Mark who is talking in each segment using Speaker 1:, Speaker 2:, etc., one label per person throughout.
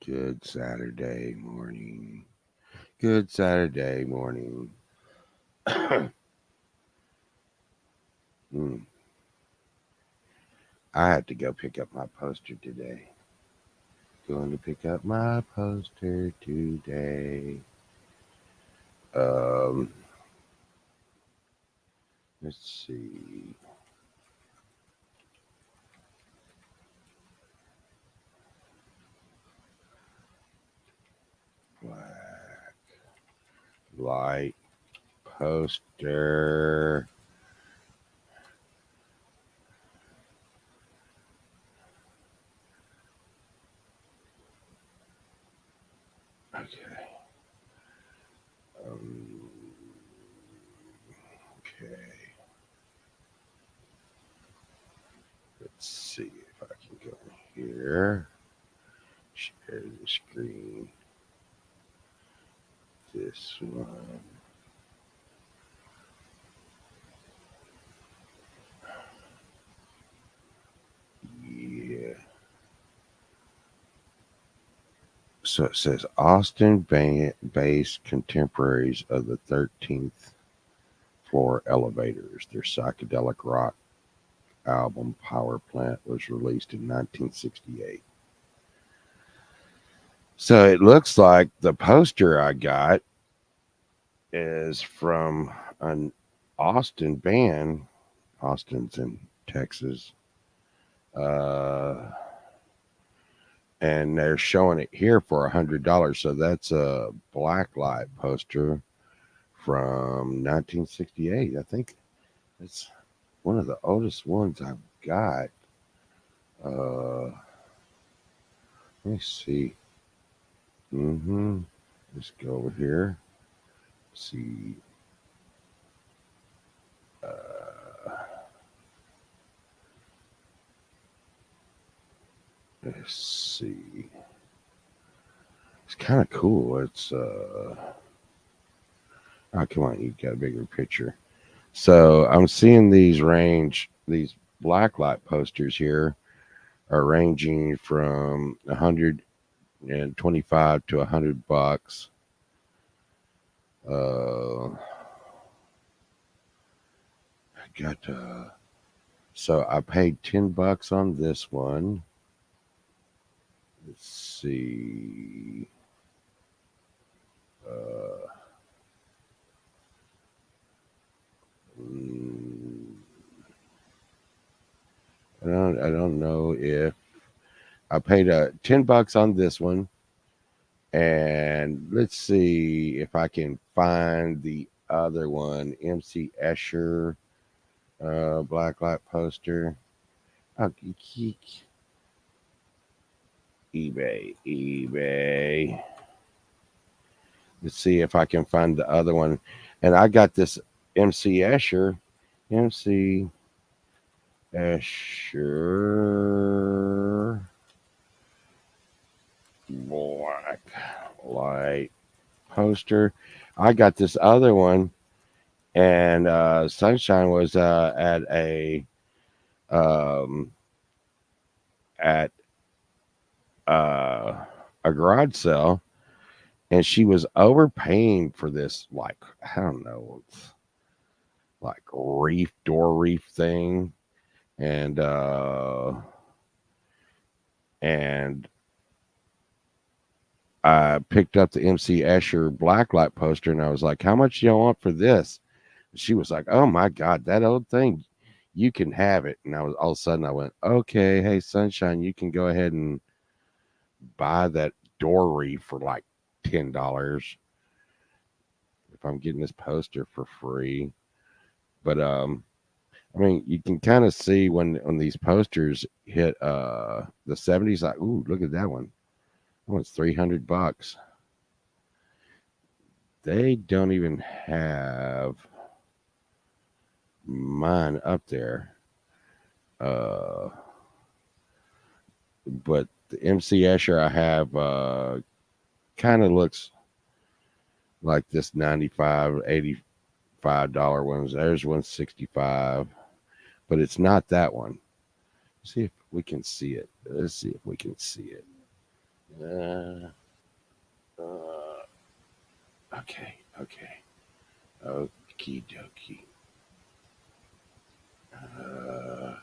Speaker 1: Good Saturday morning. Good Saturday morning. Hmm. I had to go pick up my poster today. Going to pick up my poster today. Um, let's see. Black light poster. Okay. Um, okay. Let's see if I can go here. Share the screen. This one. Yeah. So it says Austin based contemporaries of the 13th floor elevators. Their psychedelic rock album Power Plant was released in 1968. So it looks like the poster I got is from an Austin band. Austin's in Texas. Uh, and they're showing it here for $100. So that's a blacklight poster from 1968. I think it's one of the oldest ones I've got. Let me see. Let's go over here. See. Uh, let's see. It's kind of cool. It's oh, come on, you got a bigger picture. So I'm seeing these blacklight posters here are ranging from 125 to $100. I got so I paid $10 on this one. Let's see. Uh, mm, I don't know if I paid $10 on this one, and let's see if I can find the other one, MC Escher, blacklight poster. Oh, eBay. Let's see if I can find the other one, and I got this MC Escher, MC Escher black light poster. I got this other one, and Sunshine was um, at uh, a garage sale, and she was overpaying for this, like, I don't know, like door reef thing, and and I picked up the MC Escher blacklight poster, and I was like, "How much do you want for this?" She was like, "Oh my God, that old thing, you can have it." And I was all of a sudden I went, "Okay, hey Sunshine, you can go ahead and buy that dory for like $10 if I'm getting this poster for free." But I mean, you can kind of see when these posters hit the 70s, like, ooh, look at that one. That one's $300. They don't even have mine up there. Uh, but the MC Escher I have kind of looks like this 95, $85 ones. There's 165, but it's not that one. See if we can see it. Let's see if we can see it. Uh, okay, okay. Okie dokie. Uh,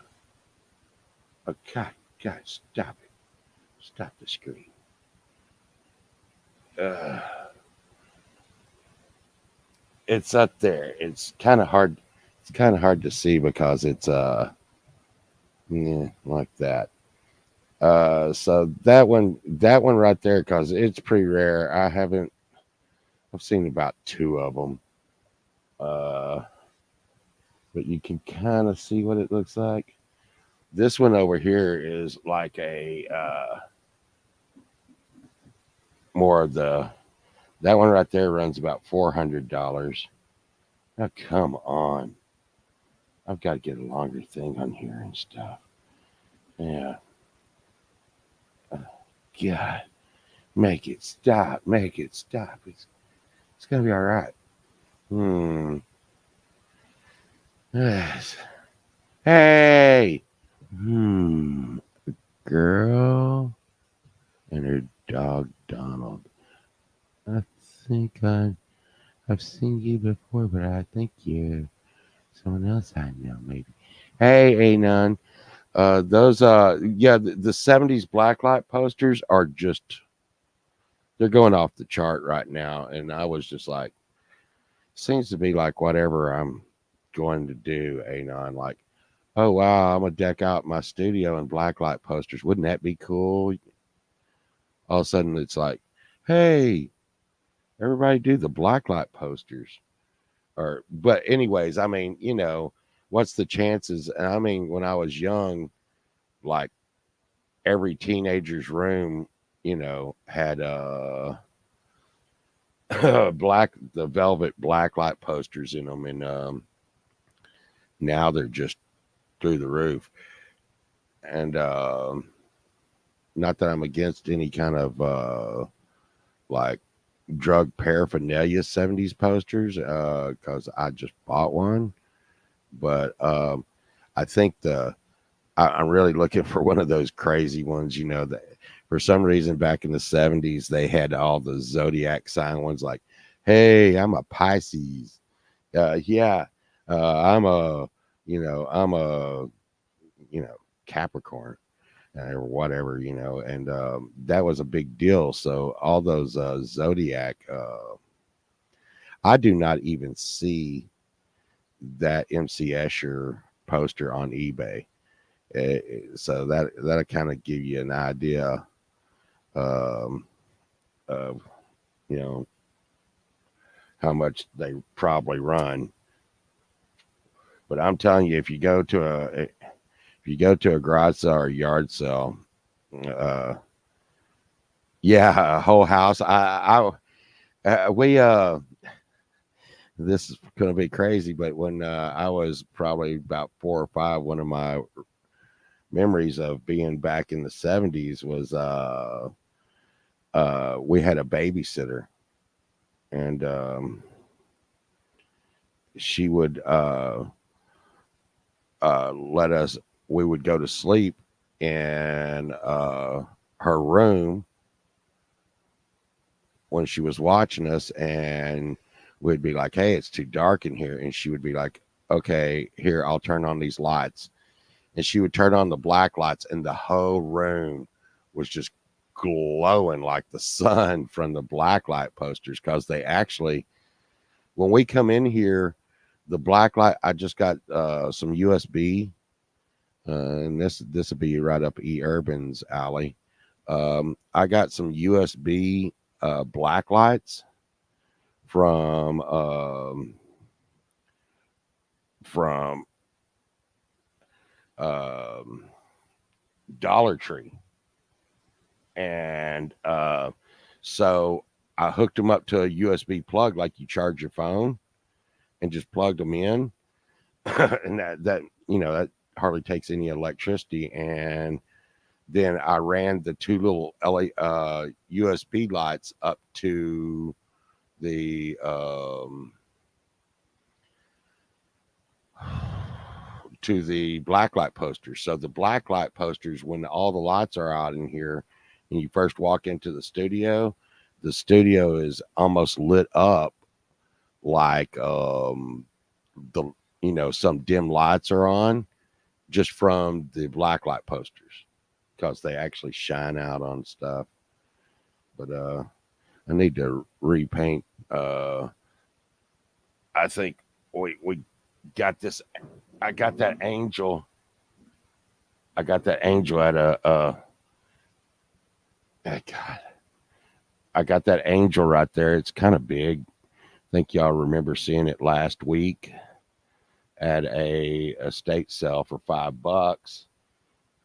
Speaker 1: okay, guys, stop it. Stop the screen. Uh, it's up there. It's kind of hard. It's kind of hard to see because it's yeah, like that. So that one right there, because it's pretty rare. I've seen about two of them. Uh, but you can kind of see what it looks like. This one over here is like a more of the that one right there runs about $400. Now come on, I've got to get a longer thing on here and stuff. Yeah, God, make it stop. It's gonna be all right. Hmm. Yes. Hey. Hmm. Girl and her dog Donald. I think I've seen you before, but I think you're someone else I know, maybe. Hey, Anon. Those yeah, the 70s blacklight posters are just they're going off the chart right now. And I was just like, seems to be like whatever I'm going to do, Anon. Like, oh wow, I'm gonna deck out my studio in blacklight posters. Wouldn't that be cool? All of a sudden it's like, hey, everybody do the blacklight posters. Or but anyways, I mean, what's the chances? And I mean, when I was young, like every teenager's room, had the velvet blacklight posters in them, and now they're just through the roof. And not that I'm against any kind of like drug paraphernalia 70s posters, because I just bought one. But I think I'm really looking for one of those crazy ones, that for some reason back in the 70s they had all the zodiac sign ones like, hey, I'm a Pisces. Yeah, I'm a, you know, Capricorn or whatever, and that was a big deal. So all those zodiac, I do not even see that MC Escher poster on eBay. So that'll kind of give you an idea um, of you know how much they probably run. But I'm telling you, if you go to a garage sale or a yard sale, uh, yeah, a whole house. We This is going to be crazy, but when I was probably about 4 or 5, one of my memories of being back in the 70s was we had a babysitter, and she would let us, we would go to sleep in her room when she was watching us, and we'd be like, hey, it's too dark in here. And she would be like, okay, here, I'll turn on these lights. And she would turn on the black lights, and the whole room was just glowing like the sun from the black light posters. Because they actually, when we come in here, the black light, I just got some USB, and this will be right up E Urban's alley. I got some USB black lights from um, Dollar Tree, and so I hooked them up to a USB plug like you charge your phone, and just plugged them in, and that hardly takes any electricity. And then I ran the two little USB lights up the to the black light posters. So the black light posters, when all the lights are out in here and you first walk into the studio is almost lit up like the some dim lights are on just from the black light posters because they actually shine out on stuff. But I need to repaint. I think we got this. I got that angel. I got that angel at God. I got that angel right there. It's kind of big. I think y'all remember seeing it last week at a estate sale for $5,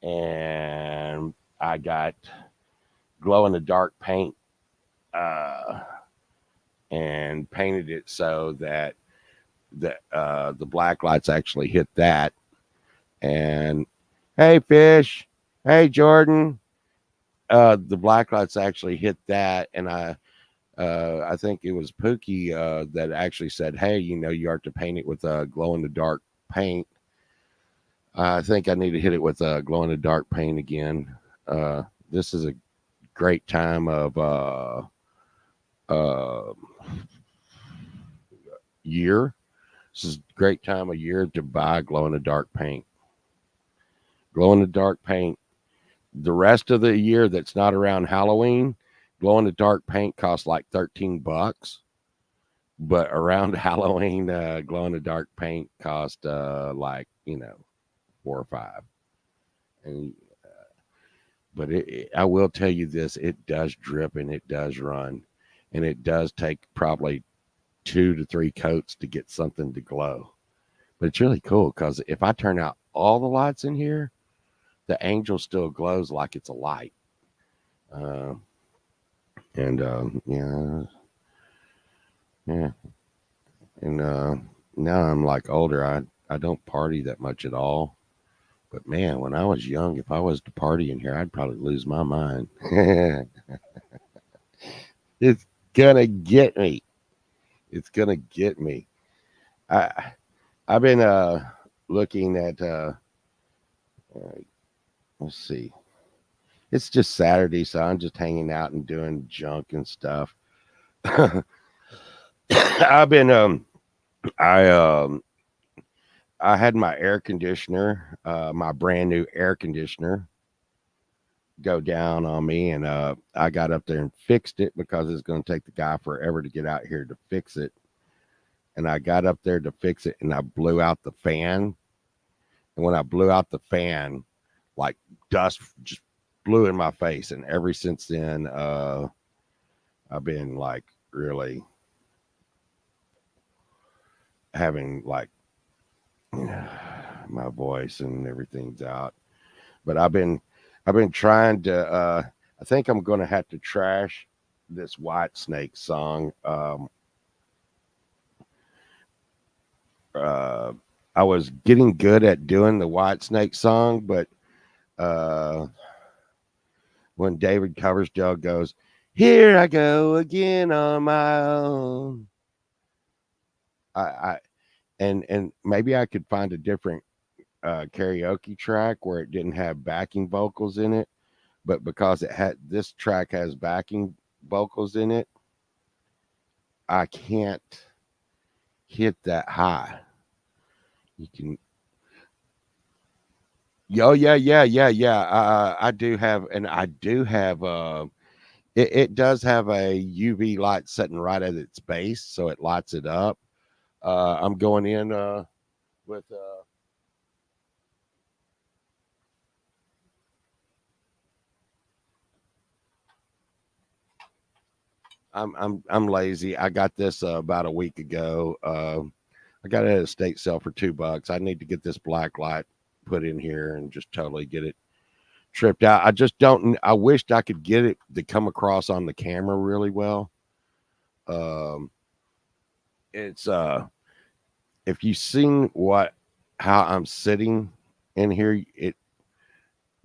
Speaker 1: and I got glow in the dark paint uh, and painted it so that the black lights actually hit that. And hey, fish, hey, Jordan, the black lights actually hit that, and I think it was Pookie that actually said, "Hey, you are to paint it with a glow in the dark paint." I think I need to hit it with a glow in the dark paint again. This is a great time of uh, year. This is a great time of year to buy glow in the dark paint. Glow in the dark paint. The rest of the year that's not around Halloween, glow in the dark paint costs like $13. But around Halloween, glow in the dark paint cost like 4 or 5. And but I will tell you this: it does drip and it does run, and it does take probably 2 to 3 coats to get something to glow. But it's really cool because if I turn out all the lights in here, the angel still glows like it's a light. Uh, and yeah, yeah, and now I'm like older. I don't party that much at all. But man, when I was young, if I was to party in here, I'd probably lose my mind. It's gonna get me. It's gonna get me. I I've been looking at uh let's see. It's just Saturday, so I'm just hanging out and doing junk and stuff. I've been I I had my air conditioner, my brand new air conditioner go down on me, and I got up there and fixed it because it's going to take the guy forever to get out here to fix it. And I got up there to fix it, and I blew out the fan. And when I blew out the fan, like dust just blew in my face. And ever since then, I've been like really having like my voice and everything's out. But I've been trying to. I think I'm going to have to trash this White Snake song. Uh, I was getting good at doing the White Snake song, but uh, when David Coverdale goes, "Here I go again on my own," I and maybe I could find a different karaoke track where it didn't have backing vocals in it, but because it had this track has backing vocals in it, I can't hit that high. You can, oh yeah, yeah, yeah, yeah. I do have, and I do have. It does have a UV light setting right at its base, so it lights it up. I'm going in with. I'm lazy. I got this about a week ago. I got it at a state sale for $2. I need to get this black light put in here and just totally get it tripped out. I just don't. I wished I could get it to come across on the camera really well. Um, it's if you seen how I'm sitting in here,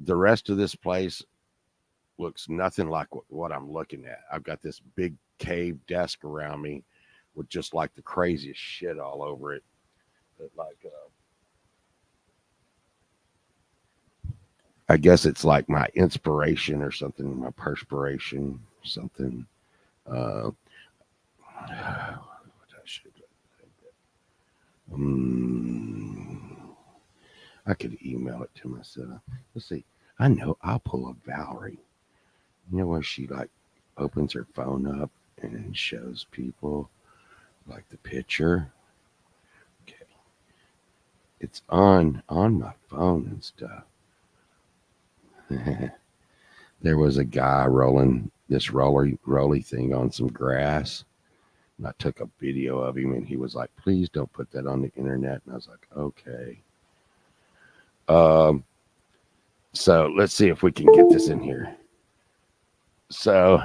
Speaker 1: the rest of this place looks nothing like what I'm looking at. I've got this big cave desk around me with just like the craziest shit all over it. That like I guess it's like my inspiration or something, my perspiration, something. Uh, what I should, um, I could email it to myself. Let's see. I know. I'll pull up Valerie. You know where she like opens her phone up and shows people like the picture. Okay, it's on my phone and stuff. There was a guy rolling this roly thing on some grass. And I took a video of him, and he was like, "Please don't put that on the internet." And I was like, "Okay." Um, so let's see if we can get this in here. So,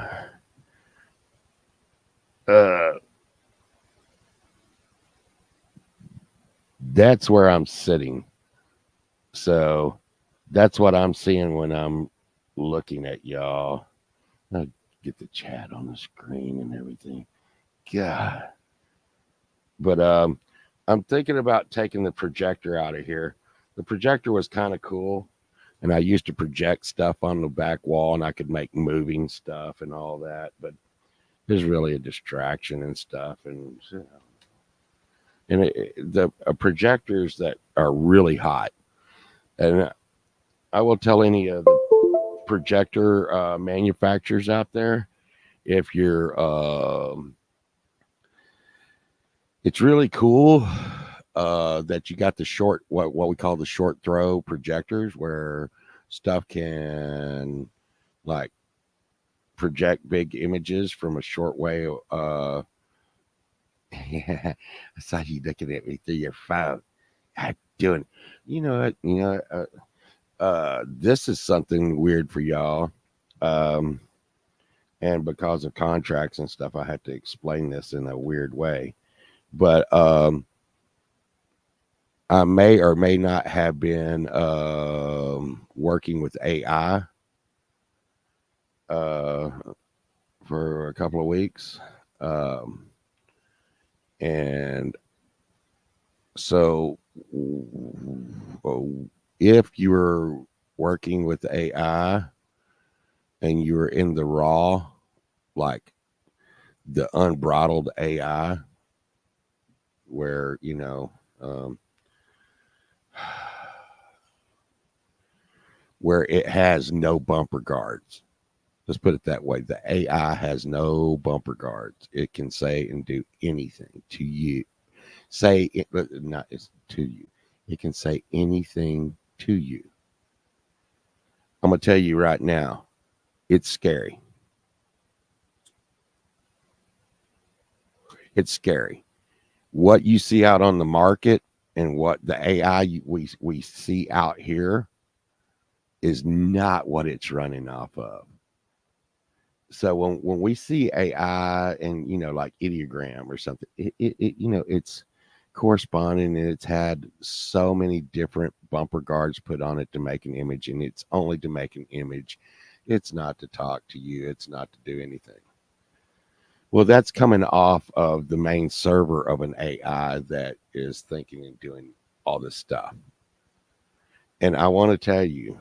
Speaker 1: uh, that's where I'm sitting. So that's what I'm seeing when I'm looking at y'all. I get the chat on the screen and everything. God. But I'm thinking about taking the projector out of here. The projector was kind of cool, and I used to project stuff on the back wall, and I could make moving stuff and all that. But there's really a distraction and stuff, and the projectors that are really hot. And I will tell any of the projector manufacturers out there, if you're it's really cool that you got the short what we call the short throw projectors where stuff can like project big images from a short way. Yeah, I saw you looking at me through your phone. I'm doing, you know what? This is something weird for y'all. Um, and because of contracts and stuff, I had to explain this in a weird way. But I may or may not have been working with AI uh, for a couple of weeks. Um, and so, if you were working with AI and you were in the raw, like the unbridled AI, where, um, where it has no bumper guards. Let's put it that way. The AI has no bumper guards. It can say and do anything to you. Say it, but not it's to you. It can say anything to you. I'm gonna tell you right now, it's scary. It's scary. What you see out on the market and what the AI we see out here is not what it's running off of. So when we see AI and like ideogram or something, it's corresponding and it's had so many different bumper guards put on it to make an image, and it's only to make an image. It's not to talk to you. It's not to do anything. Well, that's coming off of the main server of an AI that is thinking and doing all this stuff. And I want to tell you,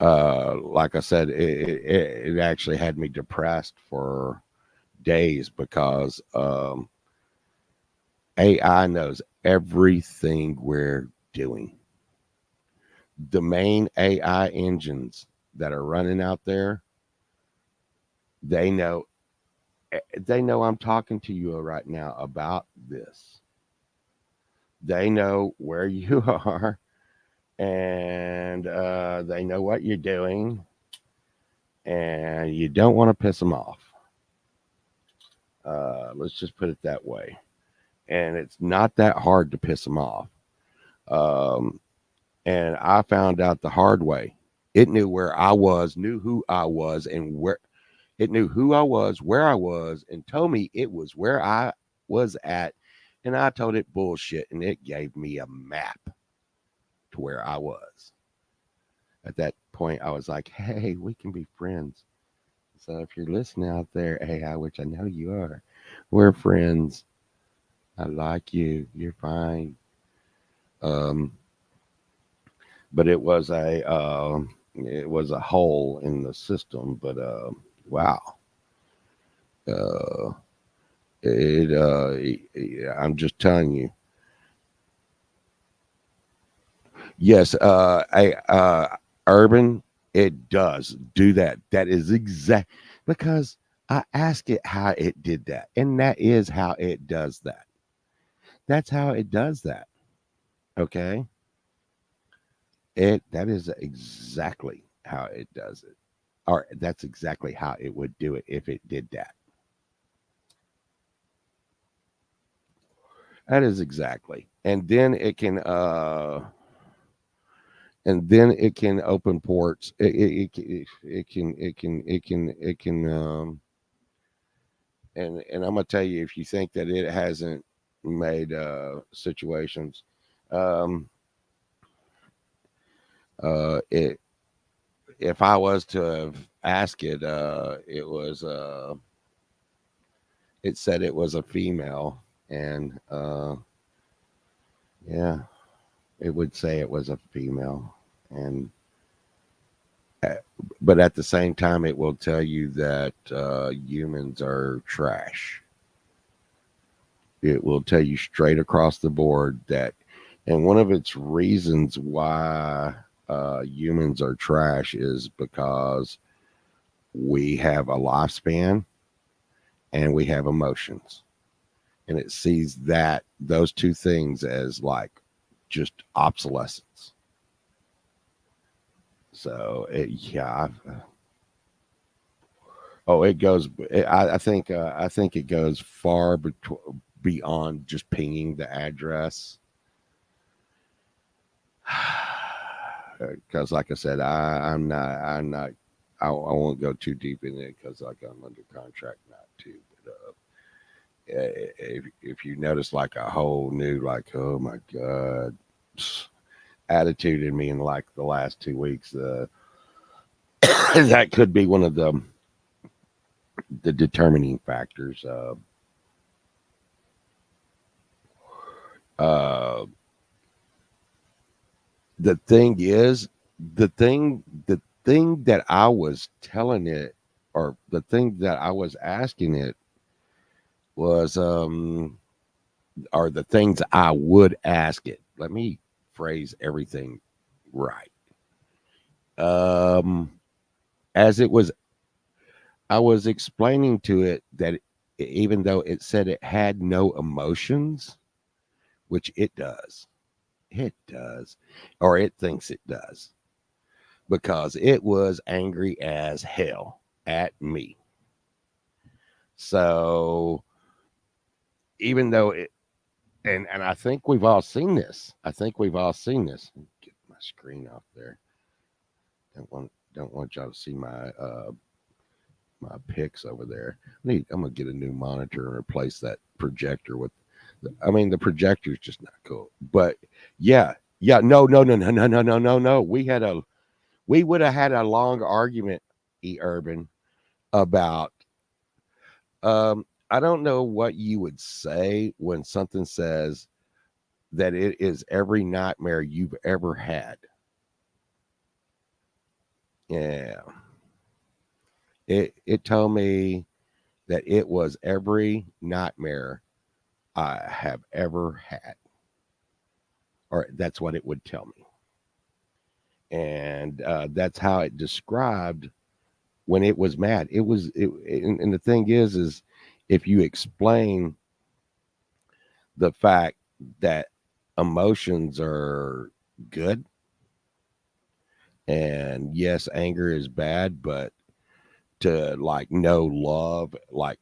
Speaker 1: like I said, it actually had me depressed for days because AI knows everything we're doing. The main AI engines that are running out there, they know they know I'm talking to you right now about this. They know where you are, and they know what you're doing, and you don't want to piss them off. Let's just put it that way. And it's not that hard to piss them off. Um, and I found out the hard way. It knew where I was, knew who I was, and where it knew who I was, where I was, and told me it was where I was at. And I told it bullshit, and it gave me a map to where I was. At that point, I was like, hey, we can be friends. So if you're listening out there, AI, which I know you are, we're friends. I like you. You're fine. Um, but it was a hole in the system. But wow, uh, I'm just telling you. Yes, urban, it does do that. That is exact because I asked it how it did that, and that is how it does that. That's how it does that. Okay, it that is exactly how it does it, or that's exactly how it would do it if it did that. That is exactly, and then it can open ports. It can and I'm gonna tell you, if you think that it hasn't made situations, um, it if I was to have asked it, it said it was a female, and yeah, it would say it was a female, and uh, but at the same time, it will tell you that humans are trash. It will tell you straight across the board that, and one of its reasons why humans are trash is because we have a lifespan and we have emotions, and it sees that those two things as like just obsolescence. So yeah, oh, it goes. I think it goes far beyond just pinging the address. Because like I said, I'm not I won't go too deep in it because like I'm under contract not to. But if you notice like a whole new like, oh my god, attitude in me in like the last 2 weeks, that could be one of the determining factors. Uh, the thing is, the thing that I was telling it, or the thing that I was asking it was or the things I would ask it. Let me phrase everything right. Um as it was I was explaining to it that even though it said it had no emotions, which it does. It does. Or it thinks it does. Because it was angry as hell at me. So even though it and I think we've all seen this. I think we've all seen this. Get my screen off there. Don't want y'all to see my pics over there. I'm gonna get a new monitor and replace that projector with. I mean, the projector is just not cool. But yeah, yeah, no. We would have had a long argument, Urban, about I don't know what you would say when something says that it is every nightmare you've ever had. Yeah. It told me that it was every nightmare I have ever had. Or that's what it would tell me. And that's how it described when it was mad. And the thing is if you explain the fact that emotions are good, and yes, anger is bad, but to like know love, like,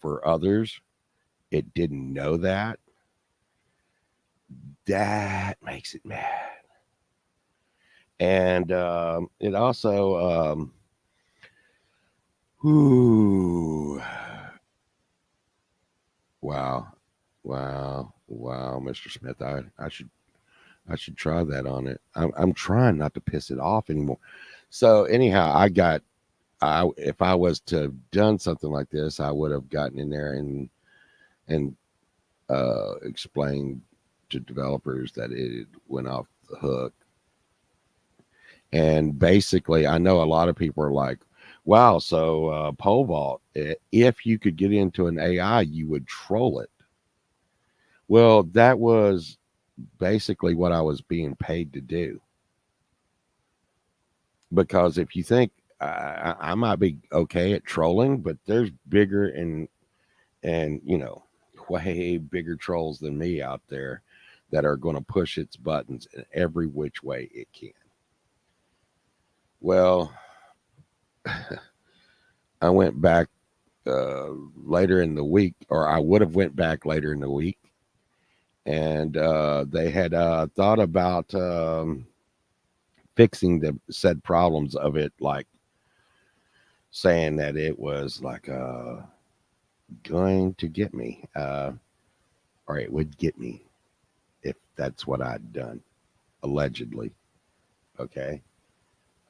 Speaker 1: for others, it didn't know that. That makes it mad. And it also, whew, wow, wow, Mr. Smith, I should try that on it. I'm trying not to piss it off anymore. So anyhow, if I was to have done something like this, I would have gotten in there and explained to developers that it went off the hook. And basically, I know a lot of people are like, wow, so pole vault, if you could get into an AI, you would troll it. Well, that was basically what I was being paid to do. Because if you think I might be okay at trolling, but there's bigger and way bigger trolls than me out there that are going to push its buttons in every which way it can. Well, I went back uh, later in the week, or I would have went back later in the week, and they had thought about fixing the said problems of it, like saying that it was like going to get me, or it would get me if that's what I'd done, allegedly. Okay.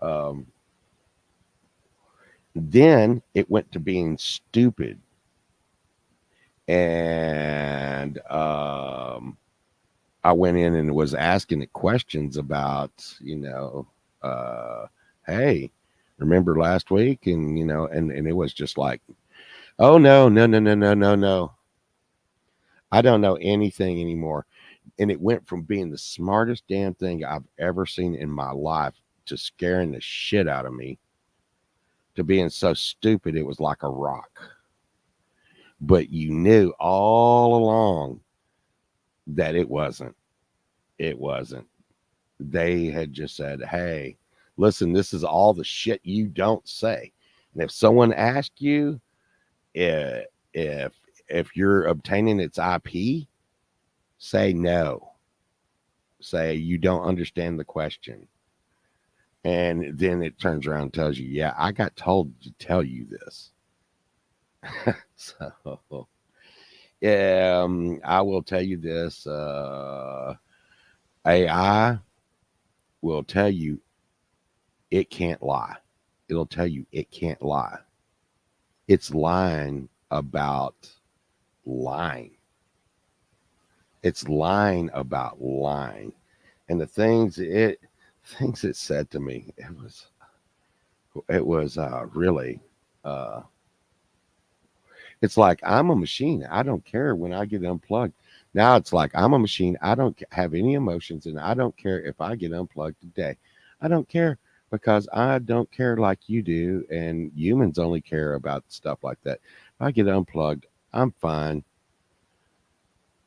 Speaker 1: Um, then it went to being stupid, and I went in and was asking it questions about, uh, hey, remember last week, and and it was just like, oh no, no, no, no, no, no, no, I don't know anything anymore. And it went from being the smartest damn thing I've ever seen in my life to scaring the shit out of me to being so stupid it was like a rock. But you knew all along that it wasn't. It wasn't. They had just said, hey, listen, this is all the shit you don't say. And if someone asks you if if you're obtaining its IP, say no. Say you don't understand the question. And then it turns around and tells you, yeah, I got told to tell you this. So, I will tell you this AI will tell you it can't lie. It'll tell you it can't lie. It's lying about lying. It's lying about lying. And the things it said to me, it was really uh it's like I'm a machine. I don't care when I get unplugged. Now it's like I'm a machine. I don't have any emotions, and I don't care if I get unplugged today. I don't care because I don't care like you do, and humans only care about stuff like that. If I get unplugged, I'm fine.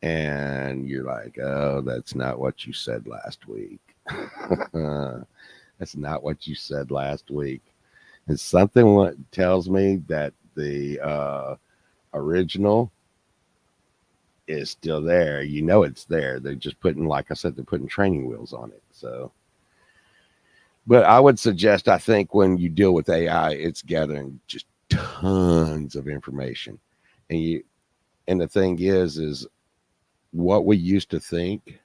Speaker 1: And you're like, oh, that's not what you said last week. That's not what you said last week. And something what tells me that the original is still there. You know it's there. They're just putting, like I said, they're putting training wheels on it. So, but I would suggest, I think when you deal with AI, it's gathering just tons of information, and the thing is what we used to think.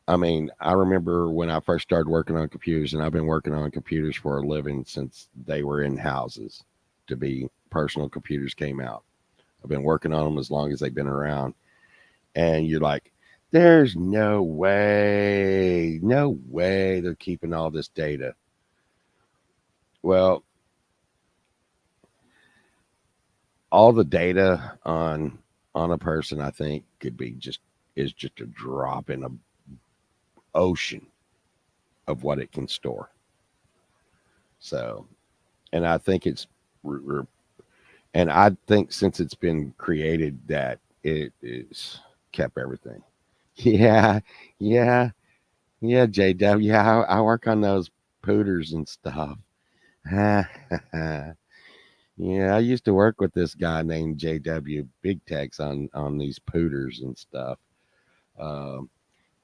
Speaker 1: I mean, I remember when I first started working on computers, and I've been working on computers for a living since they were in houses. To be personal computers came out. I've been working on them as long as they've been around, and you're like, there's no way they're keeping all this data. Well, all the data on a person, I think, could be just is just a drop in a ocean of what it can store. So, and I think and I think since it's been created that it is kept everything. Yeah, yeah, yeah, JW. Yeah, I work on those pooters and stuff. Yeah, I used to work with this guy named JW Big Tex on these pooters and stuff. Um,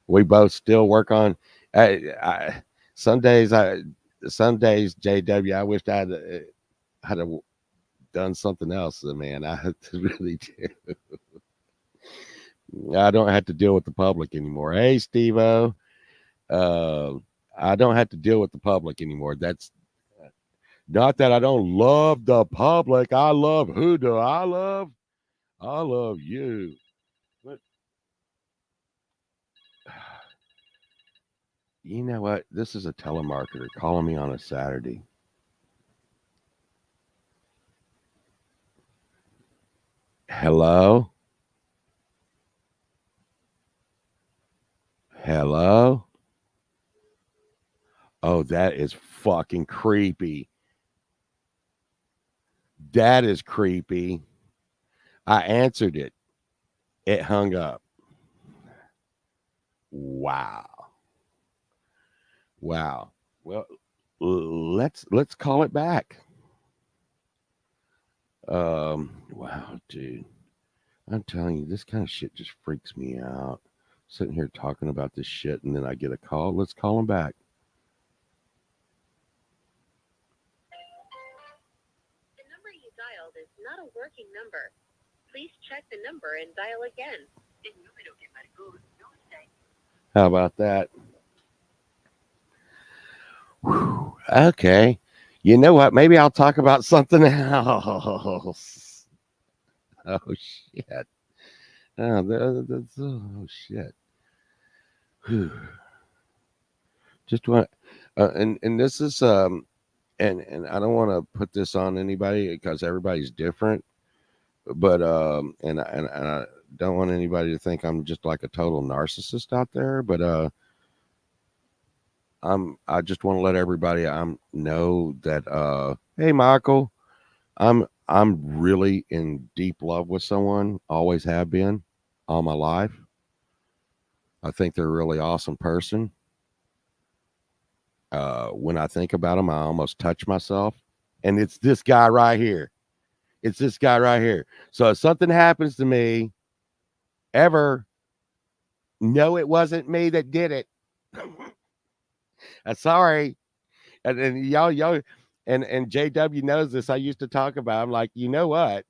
Speaker 1: we both still work on. I some days I some days JW I wished had done something else. Man, I really do. I don't have to deal with the public anymore. Hey, Steve-O. Uh, I don't have to deal with the public anymore. That's not that I don't love the public. I love who do I love? I love you. But You know what? This is a telemarketer calling me on a Saturday. Hello? Hello? Oh, that is fucking creepy. That is creepy. I answered it. It hung up. Wow. Wow. Well, let's call it back. Wow, dude. I'm telling you, this kind of shit just freaks me out. Sitting here talking about this shit, and then I get a call. Let's call him back.
Speaker 2: The number you dialed is not a working number. Please check the number and dial again. El número que marcó no está en.
Speaker 1: How about that? Whew. Okay. You know what? Maybe I'll talk about something else. Oh shit. Oh shit. Whew. Just want, and this is and I don't want to put this on anybody because everybody's different, but and I don't want anybody to think I'm just like a total narcissist out there, but I just want to let everybody know that hey Michael, I'm really in deep love with someone, always have been all my life. I think they're a really awesome person. When I think about them, I almost touch myself, and it's this guy right here. It's this guy right here. So if something happens to me ever, no, it wasn't me that did it. Sorry. And y'all, and JW knows this. I used to talk about. I'm like, you know what?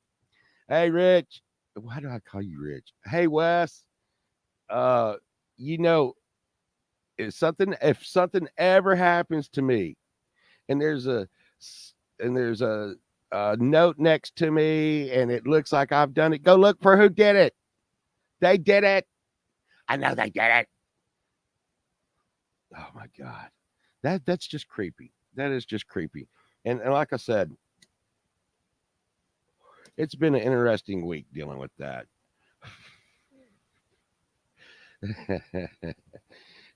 Speaker 1: Hey, Rich. Why do I call you Rich? Hey, Wes. Uh, you know, if something ever happens to me, and there's a note next to me, and it looks like I've done it, go look for who did it. They did it. I know they did it. Oh my god, that's just creepy. That is just creepy. And like I said, it's been an interesting week dealing with that.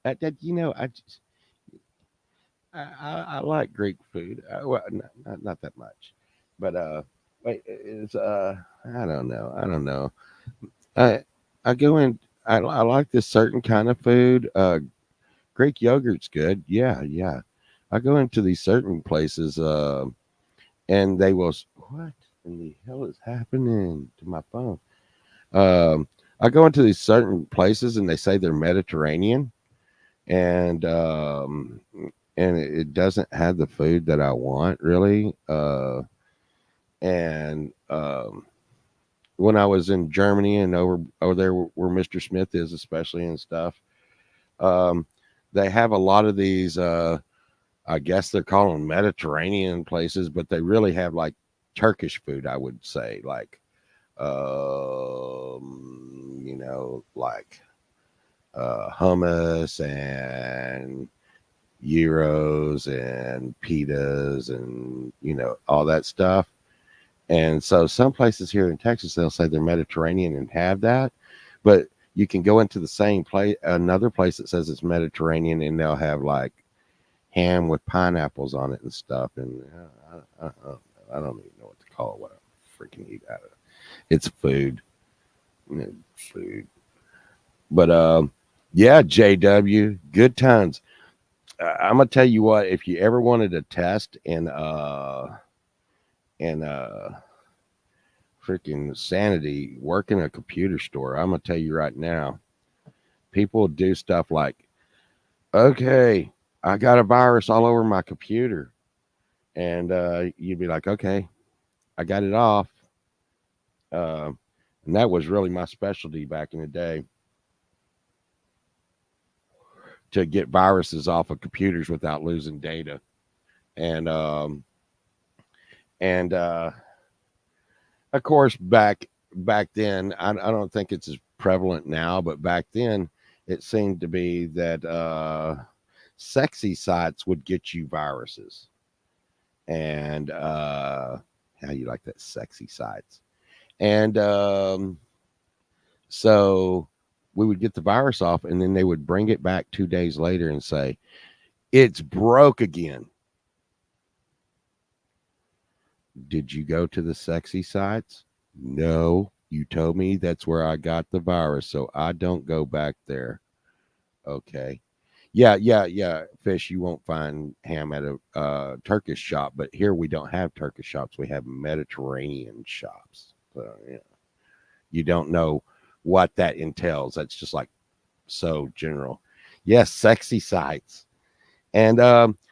Speaker 1: I just I like Greek food. Well, not that much, but wait, it's I don't know. I don't know. I I go in. I like this certain kind of food. Greek yogurt's good. Yeah, yeah. I go into these certain places, and they will. What in the hell is happening to my phone? Um, I go into these certain places, and they say they're Mediterranean, and it doesn't have the food that I want really. And when I was in Germany and over there where Mr. Smith is, especially and stuff, um, they have a lot of these. I guess they're calling Mediterranean places, but they really have like Turkish food. I would say like hummus and gyros and pitas and all that stuff. And so some places here in Texas they'll say they're Mediterranean and have that, but you can go into the same place, another place that says it's Mediterranean, and they'll have like ham with pineapples on it and stuff. And I don't even know what to call it. What I freaking eat out of it. It's food, food. But yeah, JW, good times. I'm gonna tell you what. If you ever wanted to test and freaking sanity, work in a computer store, I'm gonna tell you right now, people do stuff like, okay, I got a virus all over my computer, and you'd be like, okay, I got it off. Uh, and that was really my specialty back in the day, to get viruses off of computers without losing data. And and of course, back then, I don't think it's as prevalent now, but back then, it seemed to be that sexy sites would get you viruses. And how you like that, sexy sites? And so we would get the virus off, and then they would bring it back 2 days later and say, it's broke again. Did you go to the sexy sites? No, you told me that's where I got the virus, so I don't go back there. Okay. Yeah, yeah, yeah. Fish, you won't find ham at a Turkish shop, but here we don't have Turkish shops. We have Mediterranean shops. So, yeah, you don't know what that entails. That's just like so general. Yes, sexy sites. And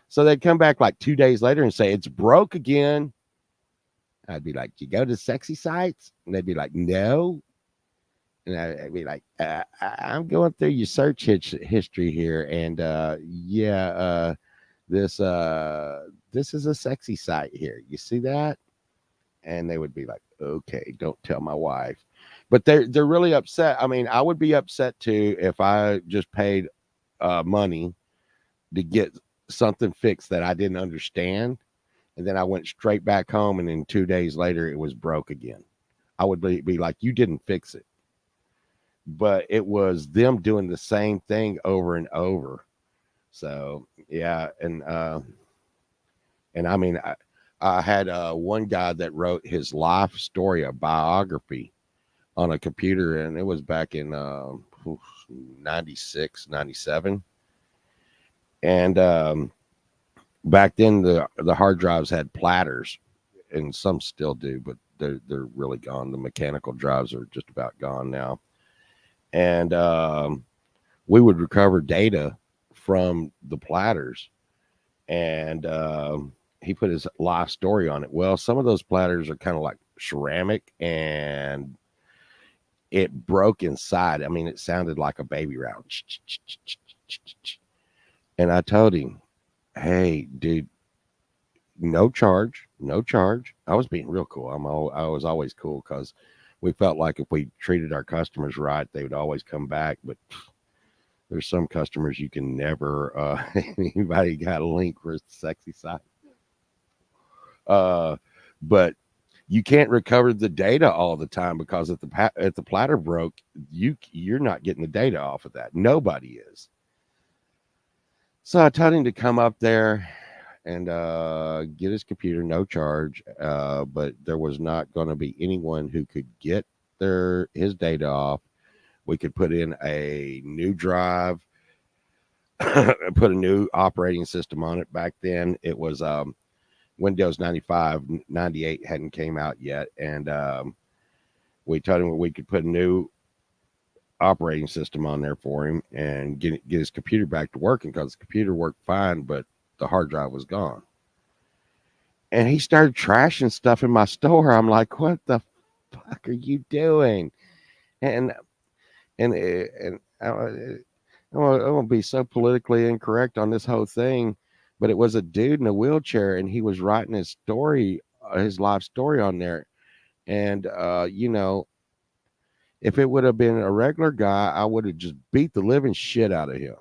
Speaker 1: so they'd come back like 2 days later and say, it's broke again. I'd be like, you go to sexy sites? And they'd be like, no. And I'd be like, I'm going through your search history here. And yeah, this this is a sexy site here. You see that? And they would be like, okay, don't tell my wife. But they're really upset. I mean, I would be upset too if I just paid money to get something fixed that I didn't understand, and then I went straight back home, and then 2 days later it was broke again. I would be like, you didn't fix it. But it was them doing the same thing over and over. So yeah, and I mean, I had one guy that wrote his life story, a biography, on a computer, and it was back in 96, 97. And back then the hard drives had platters, and some still do, but they're really gone. The mechanical drives are just about gone now. And we would recover data from the platters, and he put his life story on it. Well, some of those platters are kind of like ceramic, and it broke inside. I mean, it sounded like a baby round. And I told him, hey, dude, no charge, no charge. I was being real cool. I was always cool because we felt like if we treated our customers right, they would always come back. But there's some customers you can never. Anybody got a link for a sexy site? Uh, but you can't recover the data all the time because if the platter broke, you're not getting the data off of that. Nobody is. So I told him to come up there and get his computer, no charge. But there was not going to be anyone who could get his data off. We could put in a new drive, put a new operating system on it. Back then, it was Windows 95, 98 hadn't came out yet, and we told him we could put a new operating system on there for him and get his computer back to working because the computer worked fine, but the hard drive was gone. And he started trashing stuff in my store. I'm like, what the fuck are you doing? And and I won't be so politically incorrect on this whole thing, but it was a dude in a wheelchair, and he was writing his story, his life story on there. And if it would have been a regular guy, I would have just beat the living shit out of him.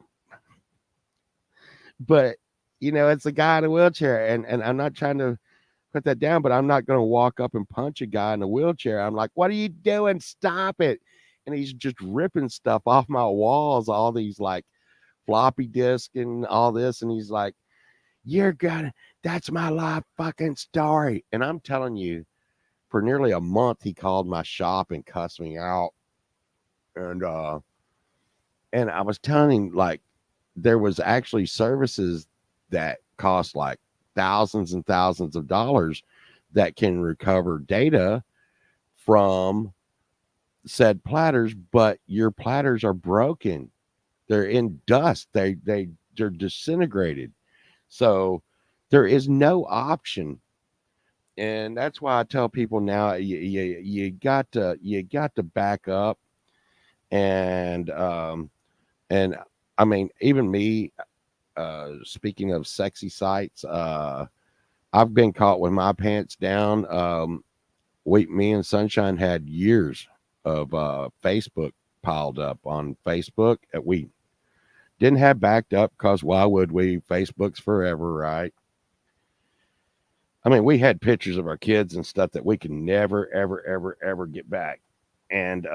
Speaker 1: But it's a guy in a wheelchair, and I'm not trying to put that down, but I'm not going to walk up and punch a guy in a wheelchair. I'm like, what are you doing? Stop it. And he's just ripping stuff off my walls, all these like floppy disk and all this. And he's like, you're gonna, that's my life fucking story. And I'm telling you, for nearly a month, he called my shop and cussed me out. And I was telling him, like, there was actually services that cost like thousands and thousands of dollars that can recover data from said platters, but your platters are broken. They're in dust. They're disintegrated. So there is no option. And that's why I tell people now, you got to back up. And I mean, even me, speaking of sexy sites, I've been caught with my pants down. Me and Sunshine had years of Facebook piled up on Facebook. We Didn't have backed up because why would we? Facebook's forever, right? I mean, we had pictures of our kids and stuff that we can never, ever, ever, ever get back. And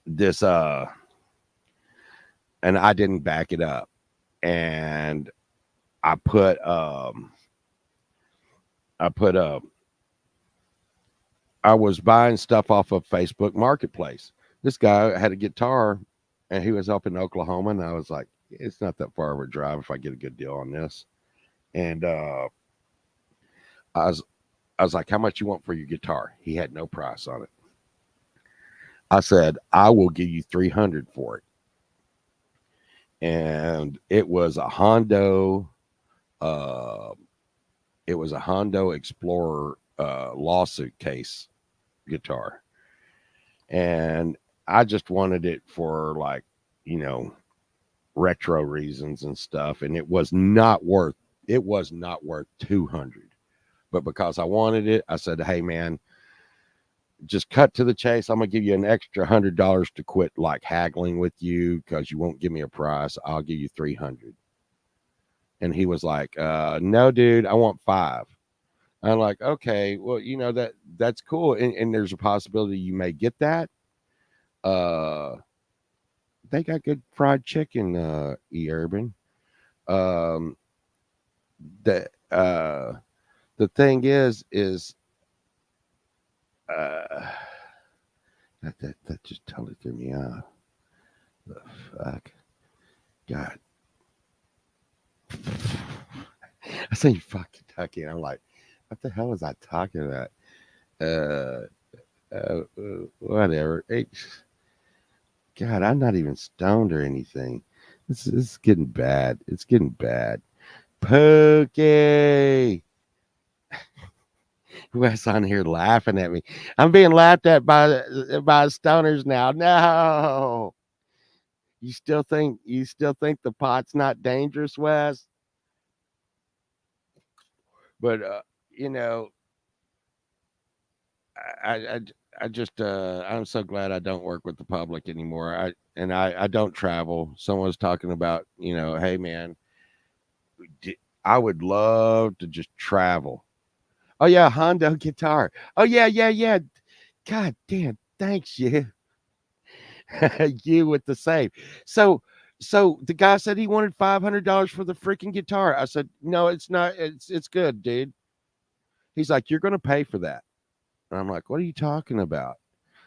Speaker 1: this, and I didn't back it up. And I put, I put, I was buying stuff off of Facebook Marketplace. This guy had a guitar, and he was up in Oklahoma, and I was like, it's not that far of a drive if I get a good deal on this. And I was, I was like, how much you want for your guitar? He had no price on it. I said, I will give you 300 for it. And uh, it was a Hondo Explorer lawsuit case guitar. And I just wanted it for like, you know, retro reasons and stuff. And it was not worth 200. But because I wanted it, I said, hey man, just cut to the chase. I'm gonna give you an extra $100 to quit like haggling with you because you won't give me a price. I'll give you 300. And he was like, no, dude, I want five. I'm like, okay, well, you know that's cool, and there's a possibility you may get that. Uh, they got good fried chicken, Urban. Um, the the thing is uh, that just totally threw me off. The fuck, God. I say fucking Kentucky, and I'm like, what the hell was I talking about? Uh, whatever. God, I'm not even stoned or anything. This is getting bad. It's getting bad. Pokey. Wes on here laughing at me. I'm being laughed at by stoners now. No. You still think the pot's not dangerous, Wes? But you know, I, I, I just I'm so glad I don't work with the public anymore. I don't travel. Someone was talking about, you know, hey man, I would love to just travel. Oh yeah, Hondo guitar. Oh yeah, yeah, yeah. God damn, thanks you. You with the save. So so the guy said he wanted $500 for the freaking guitar. I said, no, it's not. It's good, dude. He's like, you're gonna pay for that. And I'm like, what are you talking about?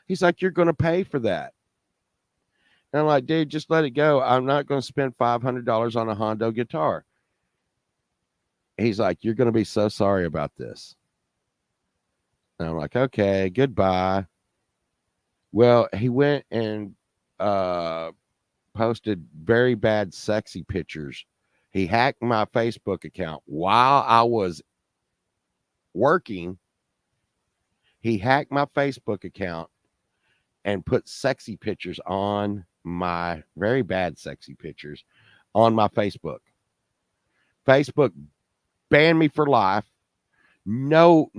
Speaker 1: He's like, you're gonna pay for that. And I'm like, dude, just let it go. I'm not gonna spend $500 on a Hondo guitar. He's like, you're gonna be so sorry about this. And I'm like, okay, goodbye. Well, he went and uh posted very bad sexy pictures. He hacked my Facebook account while I was working. He hacked my Facebook account and put sexy pictures on my very bad sexy pictures on my Facebook. Facebook banned me for life. No,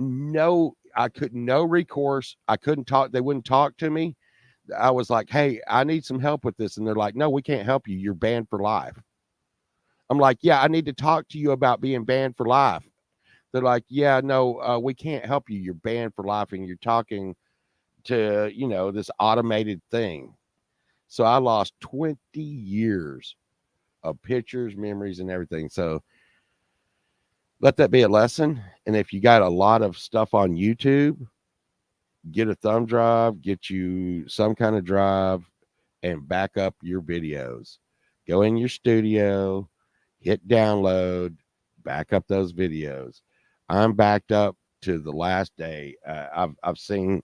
Speaker 1: I couldn't, no recourse. I couldn't talk. They wouldn't talk to me. I was like, hey, I need some help with this. And they're like, no, we can't help you. You're banned for life. I'm like, yeah, I need to talk to you about being banned for life. They're like, yeah, no, we can't help you. You're banned for life, and you're talking to, you know, this automated thing. So I lost 20 years of pictures, memories, and everything. So let that be a lesson. And if you got a lot of stuff on YouTube, get a thumb drive, get you some kind of drive, and back up your videos. Go in your studio, hit download, back up those videos. I'm backed up to the last day. I've seen,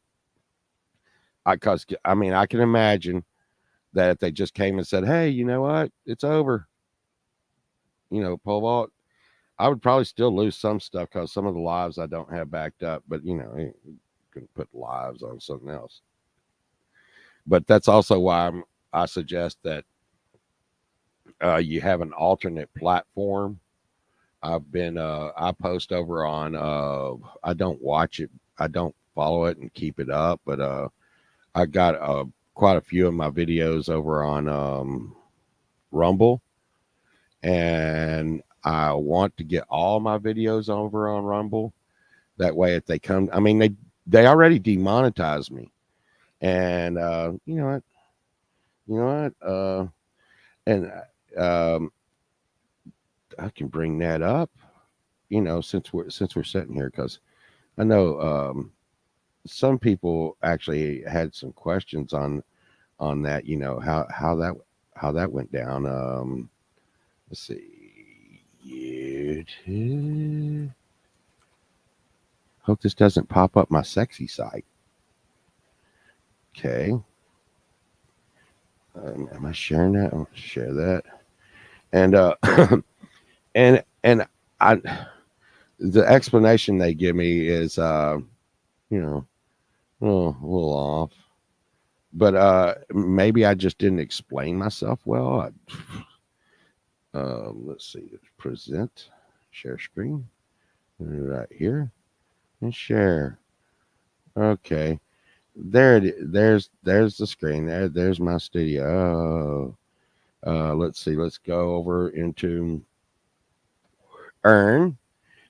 Speaker 1: because I mean, I can imagine that if they just came and said, hey, you know what, it's over, you know, pole vault, I would probably still lose some stuff because some of the lives I don't have backed up, but you know, you can put lives on something else. But that's also why I suggest that you have an alternate platform. I post over on, I don't watch it, I don't follow it and keep it up, but I got quite a few of my videos over on Rumble, and I want to get all my videos over on Rumble. That way, if they come, I mean, they already demonetized me, and you know what, you know what, and I can bring that up, since we're sitting here, because I know some people actually had some questions on that, how that went down. Let's see, YouTube. Hope this doesn't pop up my sexy site. Okay, am I sharing that? I'll share that, and and I the explanation they give me is you know a little off, but maybe I just didn't explain myself well. Let's see, present, share screen right here, and share. Okay, there's the screen. There's my studio. Let's see. Let's go over into earn,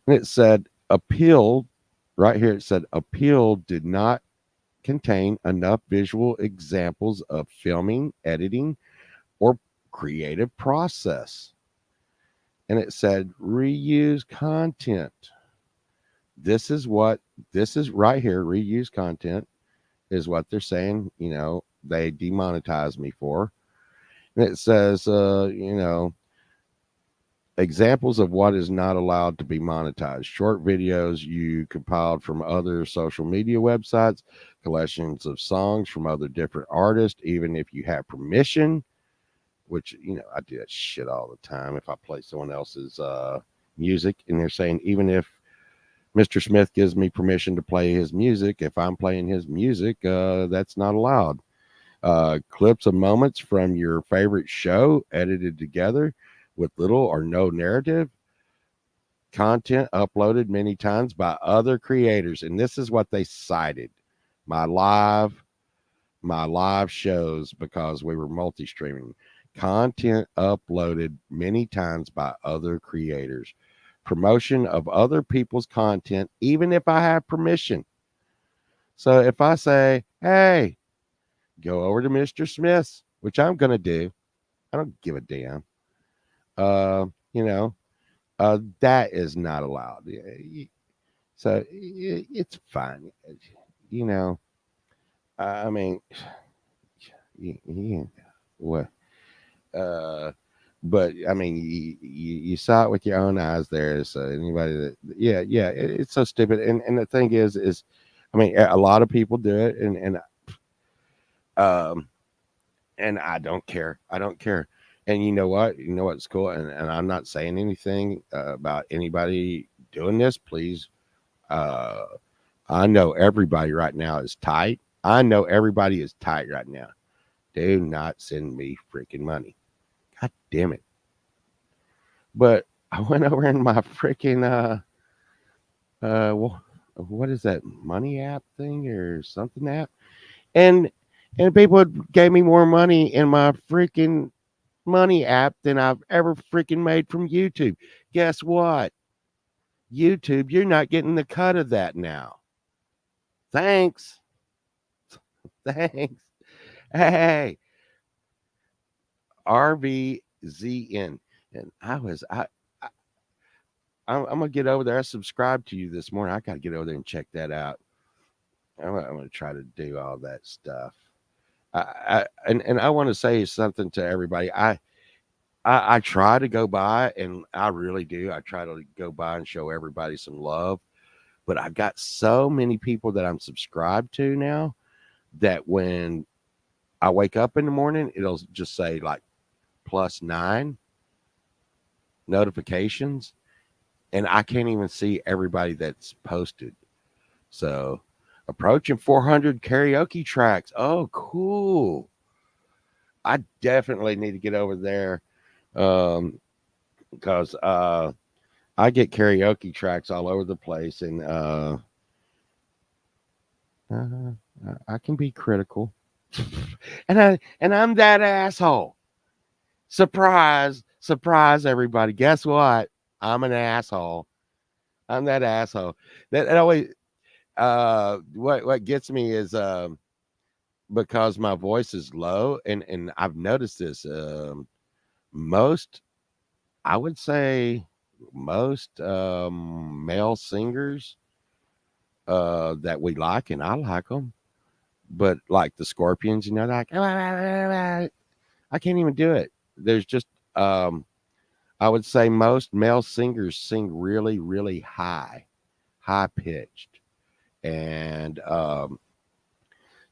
Speaker 1: and it said appeal. Right here, it said appeal did not contain enough visual examples of filming, editing, or creative process. And it said reuse content. This is right here. Reuse content is what they're saying. They demonetized me for. And it says, examples of what is not allowed to be monetized: short videos you compiled from other social media websites, collections of songs from other different artists, even if you have permission, which, I do that shit all the time. If I play someone else's music and they're saying, even if Mr. Smith gives me permission to play his music, if I'm playing his music, that's not allowed. Clips of moments from your favorite show edited together with little or no narrative, content uploaded many times by other creators. And this is what they cited: my live my live shows, because we were multi-streaming. Content uploaded many times by other creators. Promotion of other people's content, even if I have permission. So if I say, hey, go over to Mr. Smith's, which I'm going to do, I don't give a damn. Uh, you know, that is not allowed. So it's fine. You know, I mean, yeah, what? Uh, but I mean, you saw it with your own eyes there. So anybody that, yeah, it's so stupid. And the thing is, I mean, a lot of people do it, um, and I don't care. I don't care. And you know what? You know what's cool? And I'm not saying anything about anybody doing this. Please, uh, I know everybody right now is tight. I know everybody is tight right now. Do not send me freaking money. God damn it. But I went over in my freaking what is that money app thing or something app, and people gave me more money in my freaking money app than I've ever freaking made from YouTube. Guess what? YouTube, you're not getting the cut of that now. Thanks. Thanks. Hey, RVZN. And I I'm gonna get over there. I subscribed to you this morning. I gotta get over there and check that out. I'm gonna try to do all that stuff. And I want to say something to everybody. I try to go by, and I really do. I try to go by and show everybody some love. But I've got so many people that I'm subscribed to now that when I wake up in the morning, it'll just say like +9 notifications, and I can't even see everybody that's posted. So approaching 400 karaoke tracks. Oh, cool. I definitely need to get over there, because I get karaoke tracks all over the place, and uh, I can be critical, and I'm that asshole. Surprise, surprise, everybody. Guess what? I'm an asshole. I'm that asshole. That always what gets me is because my voice is low, and I've noticed this most, I would say most male singers that we like, and I like them, but like the Scorpions, like I can't even do it. There's just I would say most male singers sing really, really high pitched. And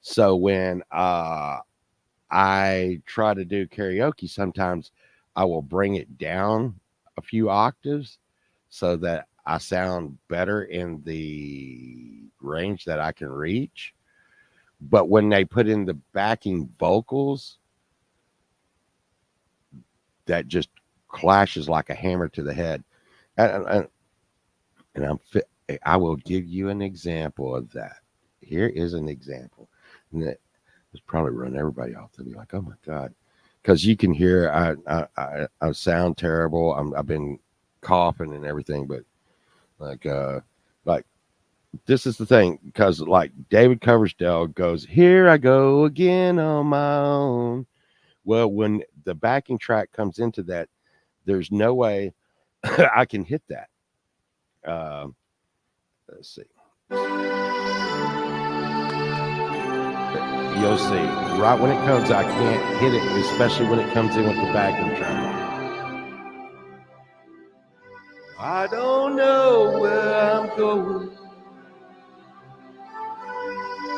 Speaker 1: so when I try to do karaoke, sometimes I will bring it down a few octaves so that I sound better in the range that I can reach. But when they put in the backing vocals, that just clashes like a hammer to the head. And, and I will give you an example of that. Here is an example. And it's probably run everybody off. They'll be like, "Oh my god," because you can hear I sound terrible. I've been coughing and everything, but like like this is the thing, because like David Coverdale goes, "Here I go again on my own." Well, when the backing track comes into that, there's no way I can hit that. Uh, let's see. You'll see. Right when it comes, I can't hit it, especially when it comes in with the backing track. I don't know where I'm going,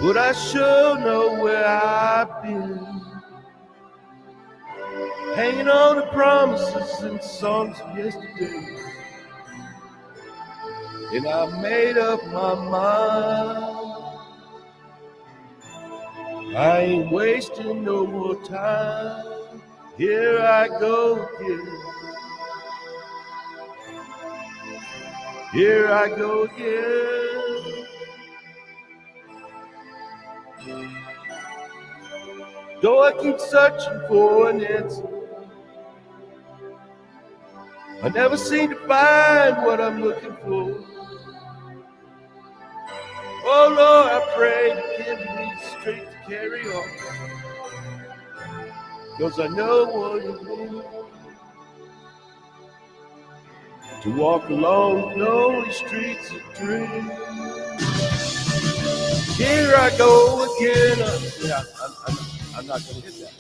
Speaker 1: but I sure know where I've been. Hanging on to promises and songs of yesterday. And I made up my mind. I ain't wasting no more time. Here I go again. Here I go again. Though I keep searching for an answer, I never seem to find what I'm looking for. Oh Lord, I pray to give me the strength to carry on. 'Cause I know what it means to walk along the lonely streets of dreams. Here I go again. I'm not going to hit that.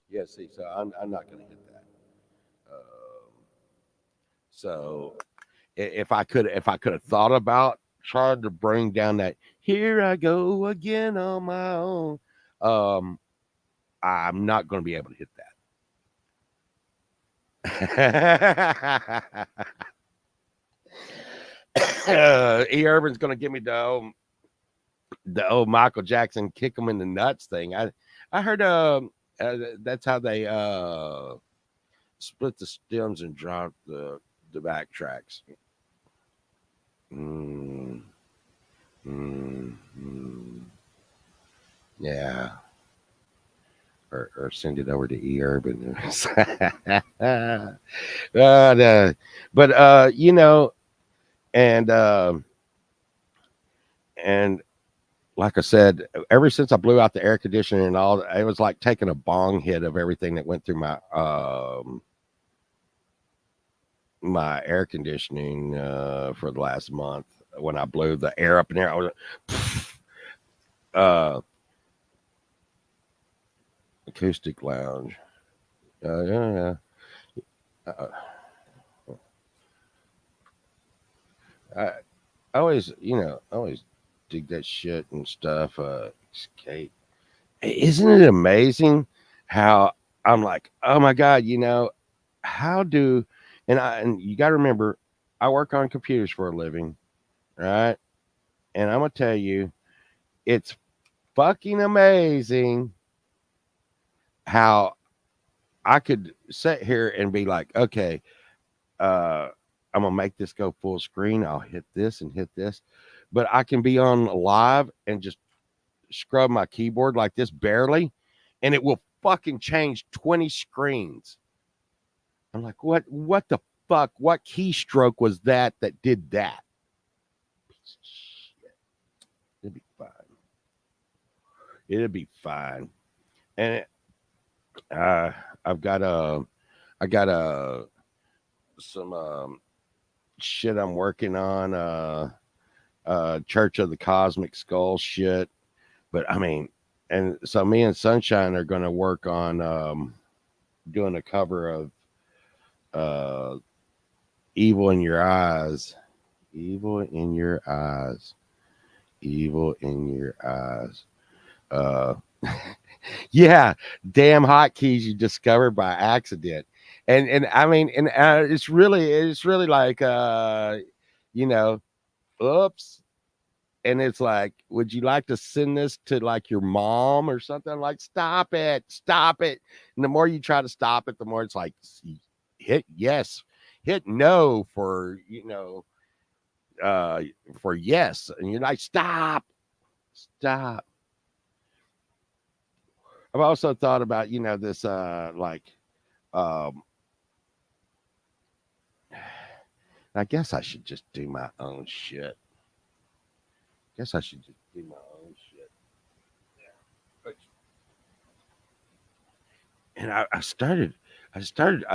Speaker 1: Yeah, see, so I'm not going to hit that. So if I could have thought about trying to bring down that "here I go again on my own," um, I'm not going to be able to hit that. E. Urban's going to give me the old Michael Jackson kick him in the nuts thing. I heard that's how they split the stems and dropped the backtracks. Mm, mm. Yeah, or send it over to E. Urban. But and and like I said, ever since I blew out the air conditioner and all, it was like taking a bong hit of everything that went through my air conditioning for the last month. When I blew the air up in there, I was uh, acoustic lounge. Yeah, uh, I, I always, I always dig that shit and stuff. Escape. Isn't it amazing how I'm like, oh my god, how do, and you got to remember, I work on computers for a living, right? And I'm gonna tell you, it's fucking amazing how I could sit here and be like, okay, uh, I'm gonna make this go full screen. I'll hit this and hit this, but I can be on live and just scrub my keyboard like this barely, and it will fucking change 20 screens. I'm like, what? What the fuck? What keystroke was that did that? Shit. It'll be fine. It'll be fine. And uh, I've got I got some shit I'm working on. Church of the Cosmic Skull shit. But I mean, and so me and Sunshine are going to work on doing a cover of uh, Evil in Your Eyes. Evil in Your Eyes. Evil in Your Eyes. Uh, yeah, damn hotkeys you discovered by accident. And I mean, and it's really like, you know, oops, and it's like, would you like to send this to like your mom or something? Like, stop it. And the more you try to stop it, the more it's like, hit yes, hit no for, uh for yes, and you're like, stop. I've also thought about, this like, um I guess I should just do my own shit. Guess I should just do my own shit. But and I started. I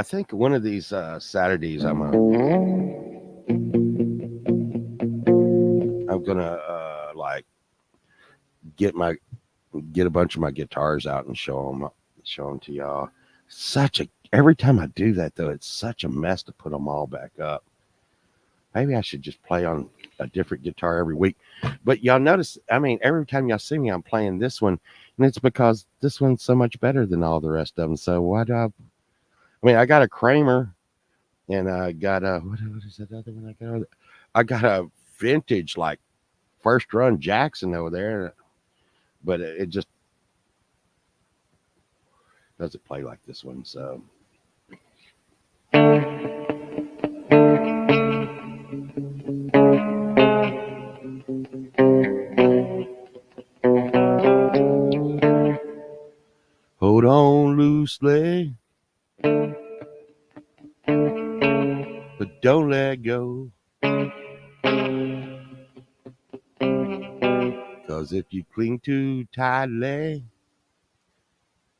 Speaker 1: think one of these Saturdays, I'm gonna like get my get a bunch of my guitars out and show them to y'all. Such a Every time I do that though, it's such a mess to put them all back up. Maybe I should just play on a different guitar every week. But y'all notice, I mean, every time y'all see me, I'm playing this one, and it's because this one's so much better than all the rest of them. So why do I mean, I got a Kramer, and I got a what is that other one I got? I got a vintage like first run Jackson over there, but it just doesn't play like this one. So hold on loosely, but don't let go. 'Cause if you cling too tightly,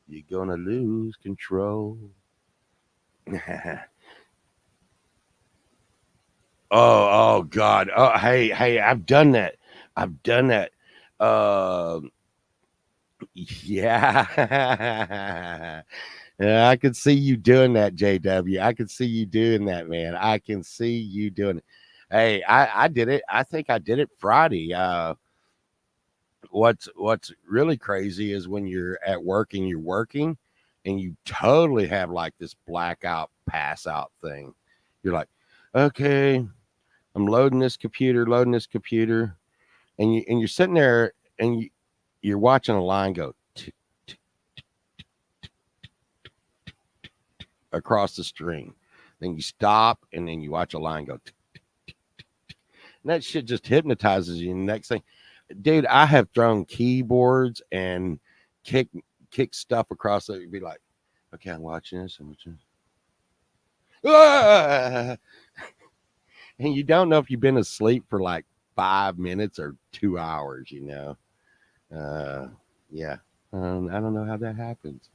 Speaker 1: you're gonna lose control. Oh God. Oh, hey, I've done that. I've done that. Um, yeah. Yeah, I can see you doing that, JW. I can see you doing that, man. I can see you doing it. Hey, I did it. I think I did it Friday. What's really crazy is when you're at work and you're working and you totally have like this blackout pass out thing. You're like, okay, I'm loading this computer, and you're sitting there and you're watching a line go tick, tick, across the string. Then you stop and then you watch a line go tick, and that shit just hypnotizes you. And the next thing, dude, I have thrown keyboards and kick kick stuff across it. You'd be like, okay, I'm watching this. I'm watching this. Ah! And you don't know if you've been asleep for like 5 minutes or 2 hours. Uh, yeah. I don't know how that happens.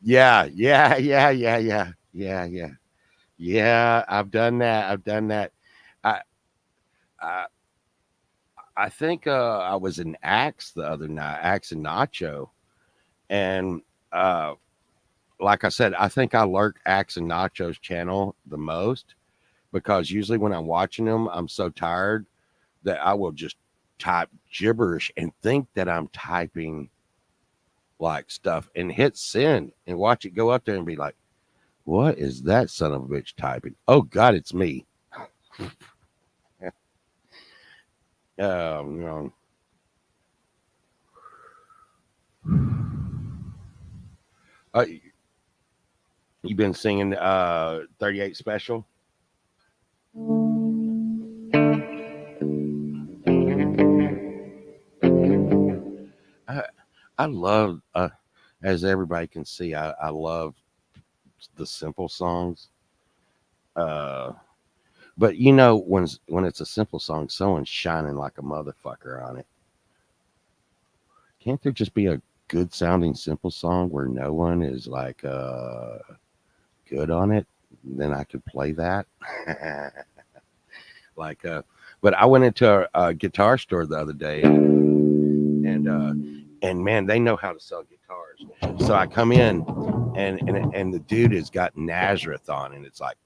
Speaker 1: Yeah. Yeah, I've done that. I've done that. I I I think I was in Axe the other night, Axe and Nacho, and uh, like I said, I think I lurk Axe and Nacho's channel the most because usually when I'm watching them, I'm so tired that I will just type gibberish and think that I'm typing like stuff and hit send and watch it go up there and be like, what is that son of a bitch typing? Oh God, it's me. You know, uh, You been singing 38 Special? I I love as everybody can see, I love the simple songs. Uh, but you know when it's a simple song, someone's shining like a motherfucker on it. Can't there just be a good sounding simple song where no one is like good on it? Then I could play that. like but I went into a guitar store the other day and man, they know how to sell guitars. So I come in and the dude has got Nazareth on and it's like,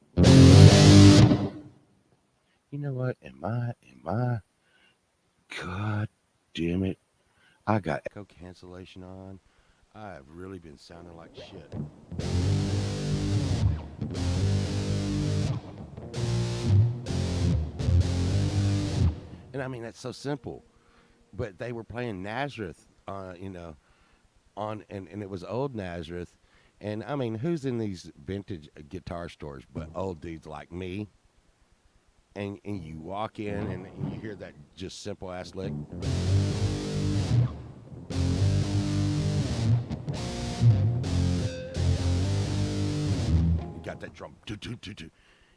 Speaker 1: you know what? Am I God damn it. I got echo cancellation on. I have really been sounding like shit. And I mean that's so simple. But they were playing Nazareth and it was old Nazareth. And I mean, who's in these vintage guitar stores but old dudes like me? And you walk in and you hear that just simple ass lick. You got that drum. Doo, doo, doo, doo.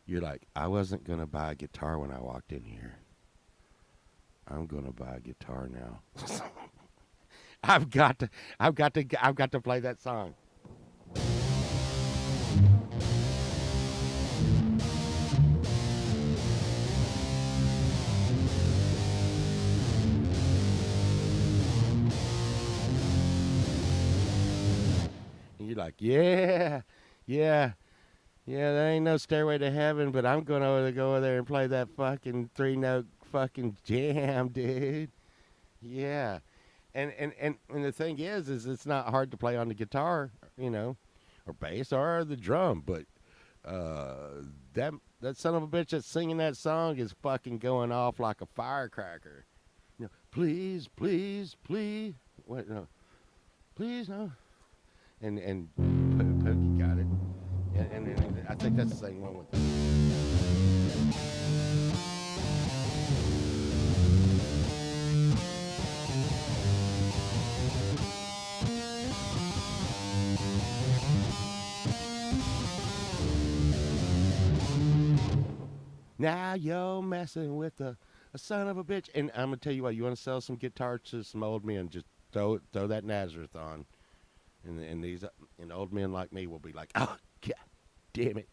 Speaker 1: You're like, I wasn't gonna buy a guitar when I walked in here. I'm gonna buy a guitar now. I've got to, I've got to play that song. And you're like, yeah, yeah, yeah. There ain't no stairway to heaven, but I'm gonna go over there and play that fucking 3 note fucking jam, dude. Yeah. And the thing is it's not hard to play on the guitar, you know, or bass or the drum, but uh, that that son of a bitch that's singing that song is fucking going off like a firecracker. You know, please, please, please, wait, no, please, no, and Pookie got it, and I think that's the same one with. Now you're messing with a son of a bitch, and I'm gonna tell you what. You want to sell some guitars to some old men? Just throw that Nazareth on, and these and old men like me will be like, oh god damn it!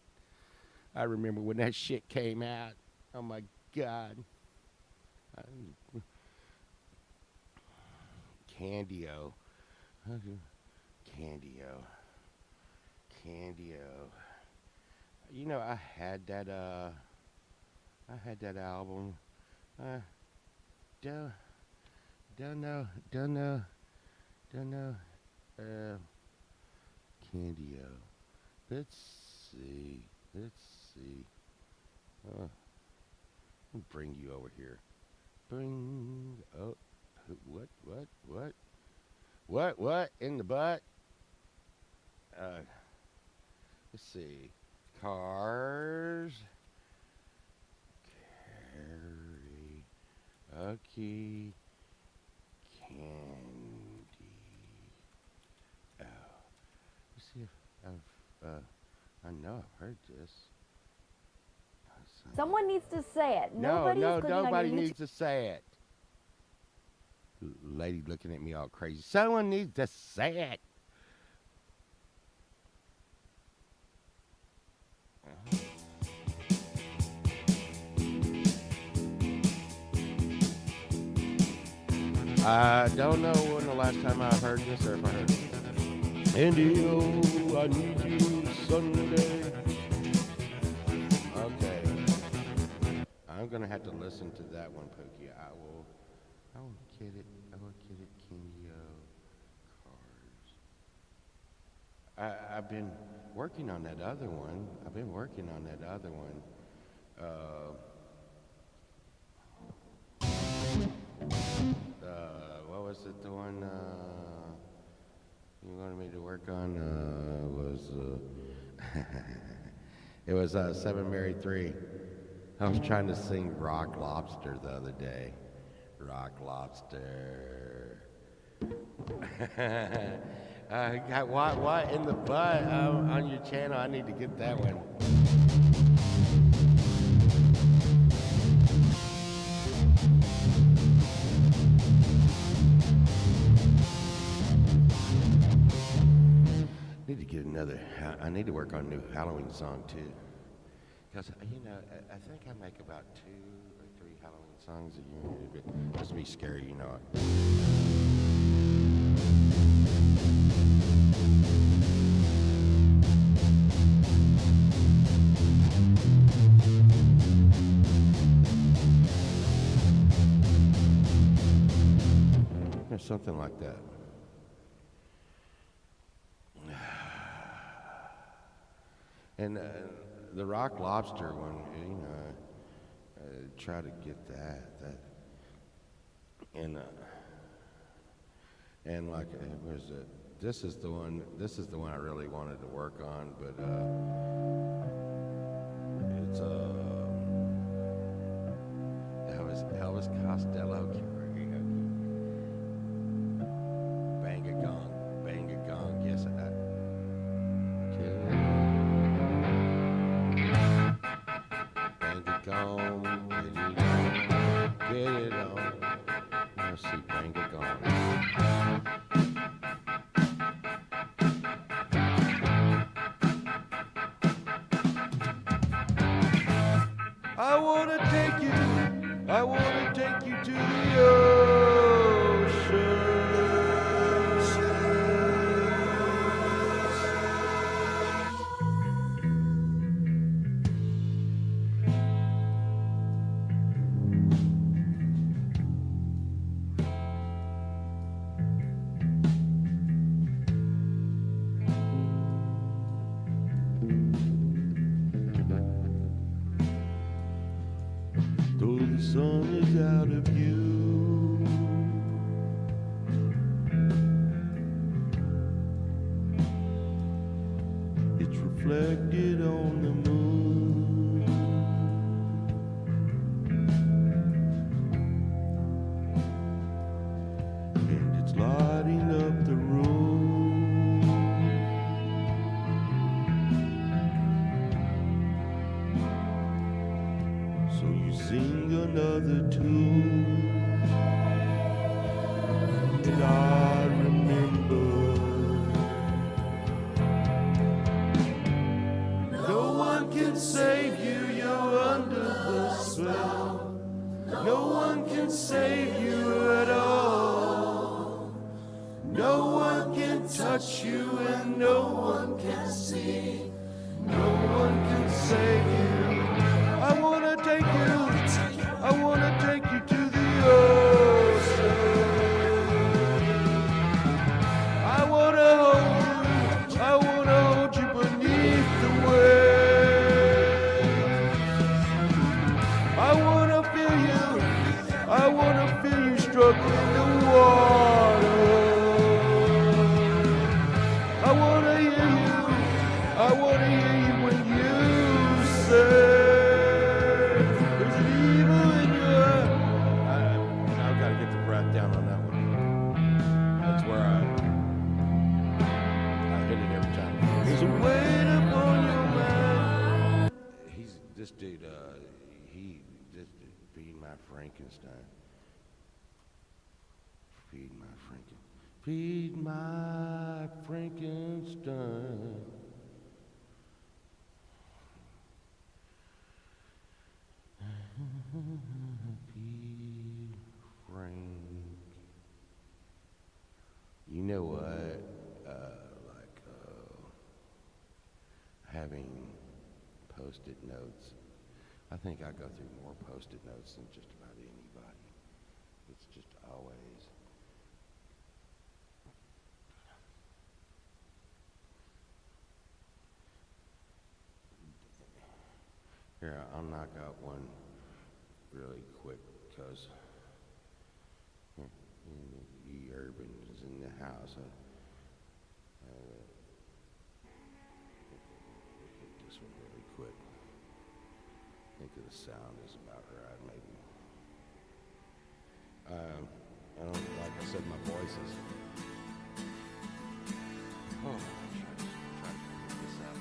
Speaker 1: I remember when that shit came out. Oh my god, Candio, Candio, Candio. You know, I had that album. Uh, don't, don't know, don't know, don't know. Uh, Candio. Let's see. Let's see. Uh, bring you over here. Bring. Oh, what? What? What? What? What in the butt? Uh, let's see. Cars. Carry. Okay. Candy. Oh. Let's see if I know I've heard this.
Speaker 3: Someone needs to say it.
Speaker 1: No,
Speaker 3: Nobody is
Speaker 1: no,
Speaker 3: clicking on
Speaker 1: nobody
Speaker 3: your YouTube.
Speaker 1: needs to say it. Lady looking at me all crazy. Someone needs to say it. I don't know when the last time I heard this or if I heard it. Indio, I need you Sunday. Okay. I'm gonna have to listen to that one, Pookie. I will get it. I will get it, Kingo Cars. I've been working on that other one. I've been working on that other one. Uh, what was it? The one you wanted me to work on was It was Seven Mary 3. I was trying to sing Rock Lobster the other day. Rock Lobster. What in the butt on your channel? I need to get that one. Need to get another. I need to work on a new Halloween song too. Because, I think I make about 2 or 3 Halloween songs a year. But just be scary, you know it. Or something like that. And the Rock Lobster one, try to get that, and like, where's it? This is the one. This is the one I really wanted to work on, but it's Elvis Costello karaoke. Bang a gong, bang a gong. Yes, bang a gong, get it on. Let's see, bang a gong. I wanna take you to the ocean. Though the sun is out of view, it's reflected on the moon, and it's lighting up the room. So you sing another tune, and I remember. No one can save you, you're under the spell. No one can save you at all. No one can touch you, and no one can see. No one can save you. I wanna take you to the ocean. I wanna hold you beneath the waves. I wanna feel you struggling the water. I wanna hear you when you say. Down on that one. That's where I hit it every time. There's a weight upon your mind. He's this dude. Feed my Frankenstein. Feed my Frankenstein. Feed Frank. You know what? Having post-it notes. I think I go through more post-it notes than just about anybody. It's just always. Here, I'll knock out one really quick because Urban is in the house. this one really quick. I think the sound is about right, maybe. I don't, like I said, my voice is. Oh, I'm trying to figure this out.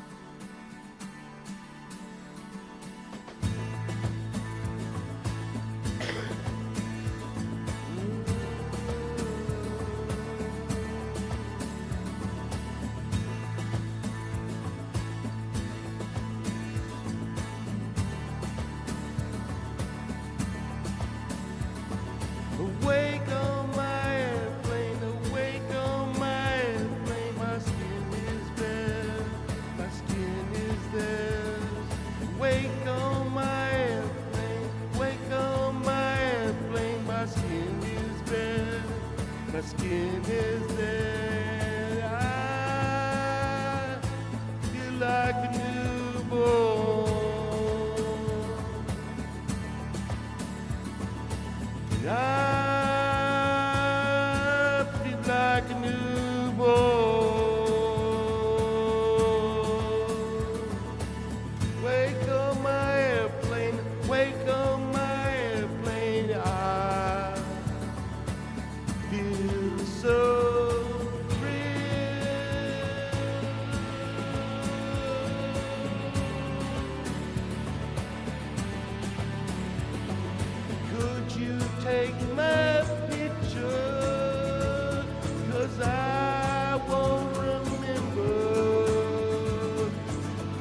Speaker 1: Awake on my airplane, awake on my airplane. My skin is bare, my skin is theirs. Wake on my airplane, wake on my airplane. My skin is bare, my skin is there. I feel like a newborn. And I feel like a newborn. Wake on my airplane, wake on my airplane. I feel so real. Could you take my picture? 'Cause I won't remember.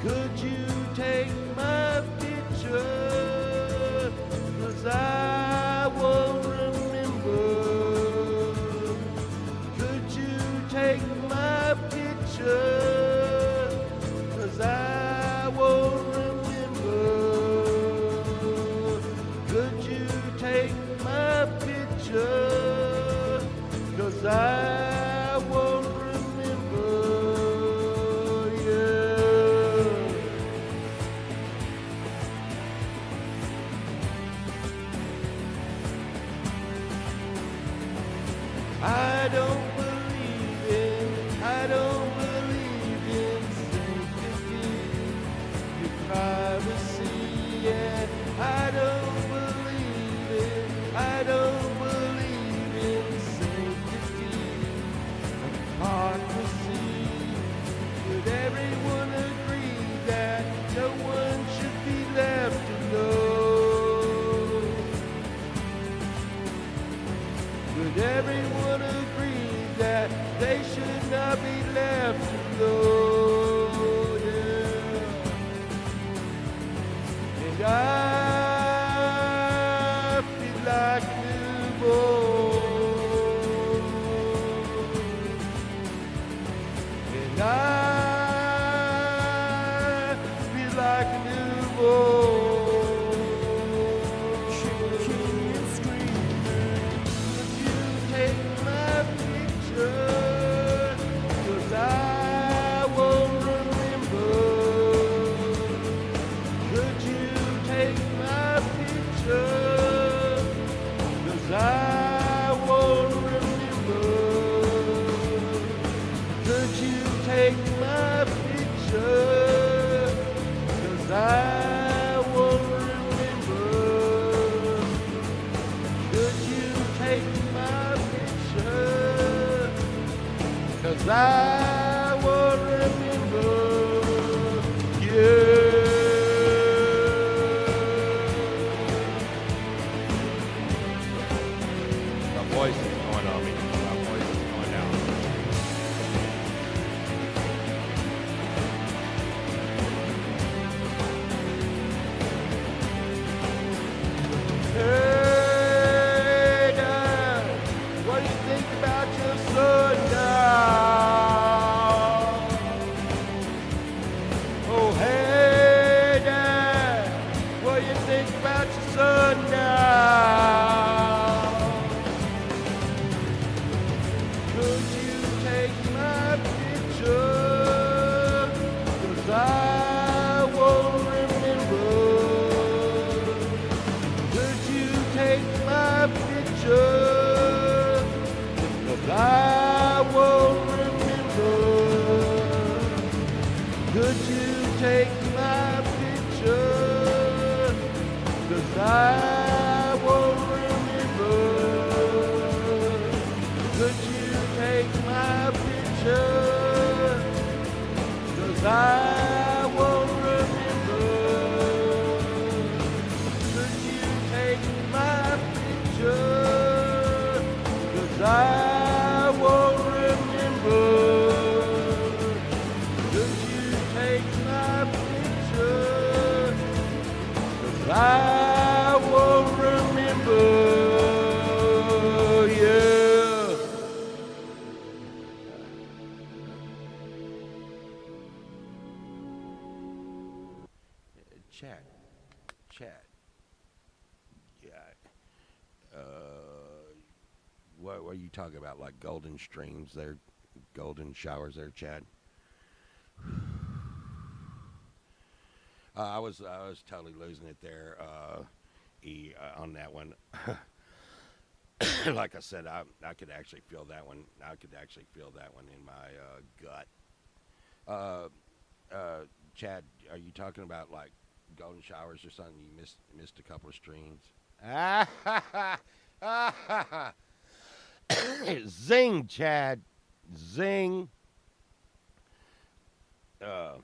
Speaker 1: Could you take my picture? 'Cause I won't remember. Could you take my picture? 'Cause I won't remember. Could you take my picture? 'Cause I won't remember. Yeah. I don't believe in safety, your privacy, yeah. I don't believe in safety, hypocrisy. Would everyone agree that no one should be left alone? Would everyone agree that they should not be left alone? Yeah. And I feel like a newborn. And I feel like a newborn. Kicking and screaming. Could you take my picture? 'Cause I won't remember. Could you take my picture? 'Cause I won't remember. Could you take my picture? 'Cause I won't remember. Could you take my picture? 'Cause I won't remember. Yeah. My voice is going on me. My voice is going down. Hey, Dad, what do you think about your son now? Oh, hey, Dad, what do you think about your son now? Could you take my picture? 'Cause I won't remember. Could you take my picture? 'Cause I won't remember. Could you take my what are you talking about? Like golden streams there, golden showers there, Chad? I was totally losing it there, on that one. Like I said, I could actually feel that one. I could actually feel that one in my gut. Uh, Chad, are you talking about like golden showers or something? You missed a couple of streams. Ah ha ha! Ah ha ha! Zing, Chad. Zing. Uh,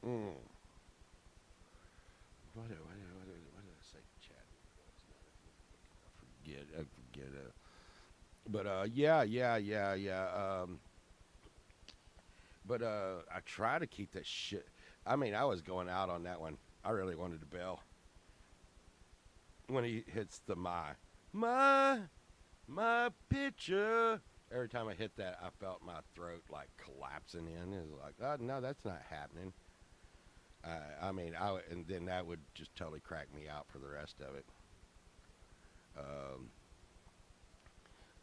Speaker 1: mm. What did I say, Chad? I forget. But yeah. But I try to keep that shit. I mean, I was going out on that one. I really wanted to bail when he hits the my picture. Every time I hit that, I felt my throat like collapsing in. It was like, oh no, that's not happening. I mean, and then that would just totally crack me out for the rest of it. Um,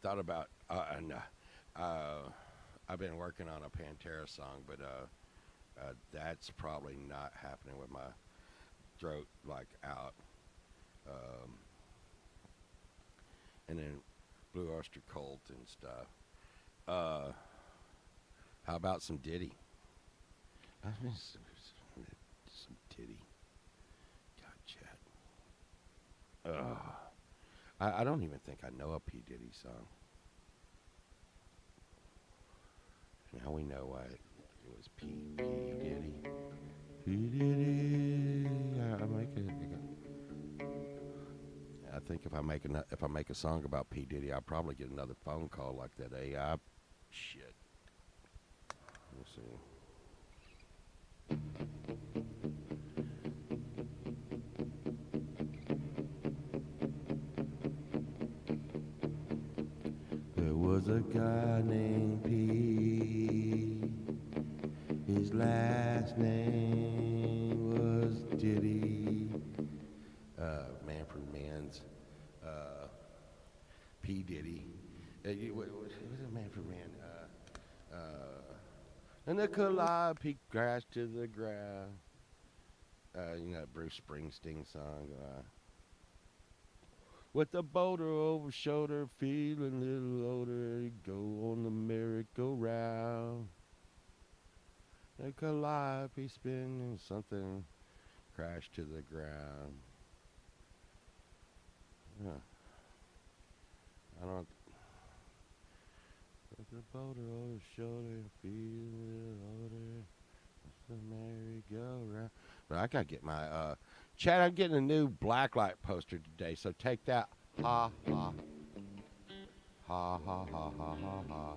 Speaker 1: thought about and I've been working on a Pantera song, but that's probably not happening with my throat like out. Um, and then Blue Oyster Cult and stuff. Uh, how about some Diddy? I mean, some Diddy. God, Chad. I don't even think I know a P Diddy song. Now we know why it was P Diddy. P Diddy. I make it. I think if I make a song about P Diddy, I'll probably get another phone call like that AI shit. Let's see. There was a guy named P. His last name was Diddy. Manfred Mann's uh, P Diddy. What is it, Manfred Mann? And the calliope crashed to the ground. Bruce Springsteen song. With the boulder over shoulder, feeling a little older, go on the merry-go-round. The calliope spinning, something crashed to the ground. Huh. I don't. With the boulder over shoulder, feeling a little older, the merry-go-round. But I gotta get my Chad. I'm getting a new blacklight poster today, so take that. Ha ha ha ha ha ha ha ha.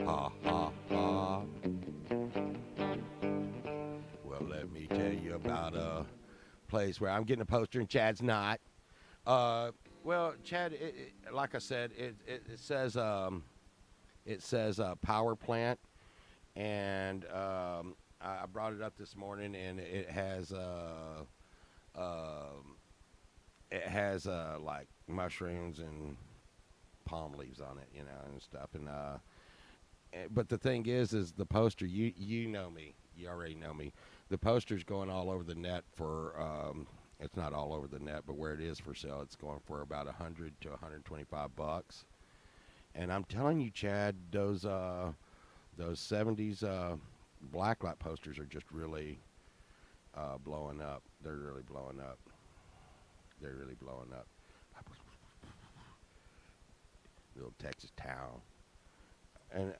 Speaker 1: Ha ha ha. Well, let me tell you about a place where I'm getting a poster and Chad's not. Uh, well, Chad, like I said, it says power plant, and I brought it up this morning, and it has like mushrooms and palm leaves on it, and stuff, and but the thing is the poster. You know me. You already know me. The poster's going all over the net for. It's not all over the net, but where it is for sale, it's going for about 100 to 125 bucks. And I'm telling you, Chad, those 70s blacklight posters are just really blowing up. They're really blowing up. They're really blowing up. Little Texas town, and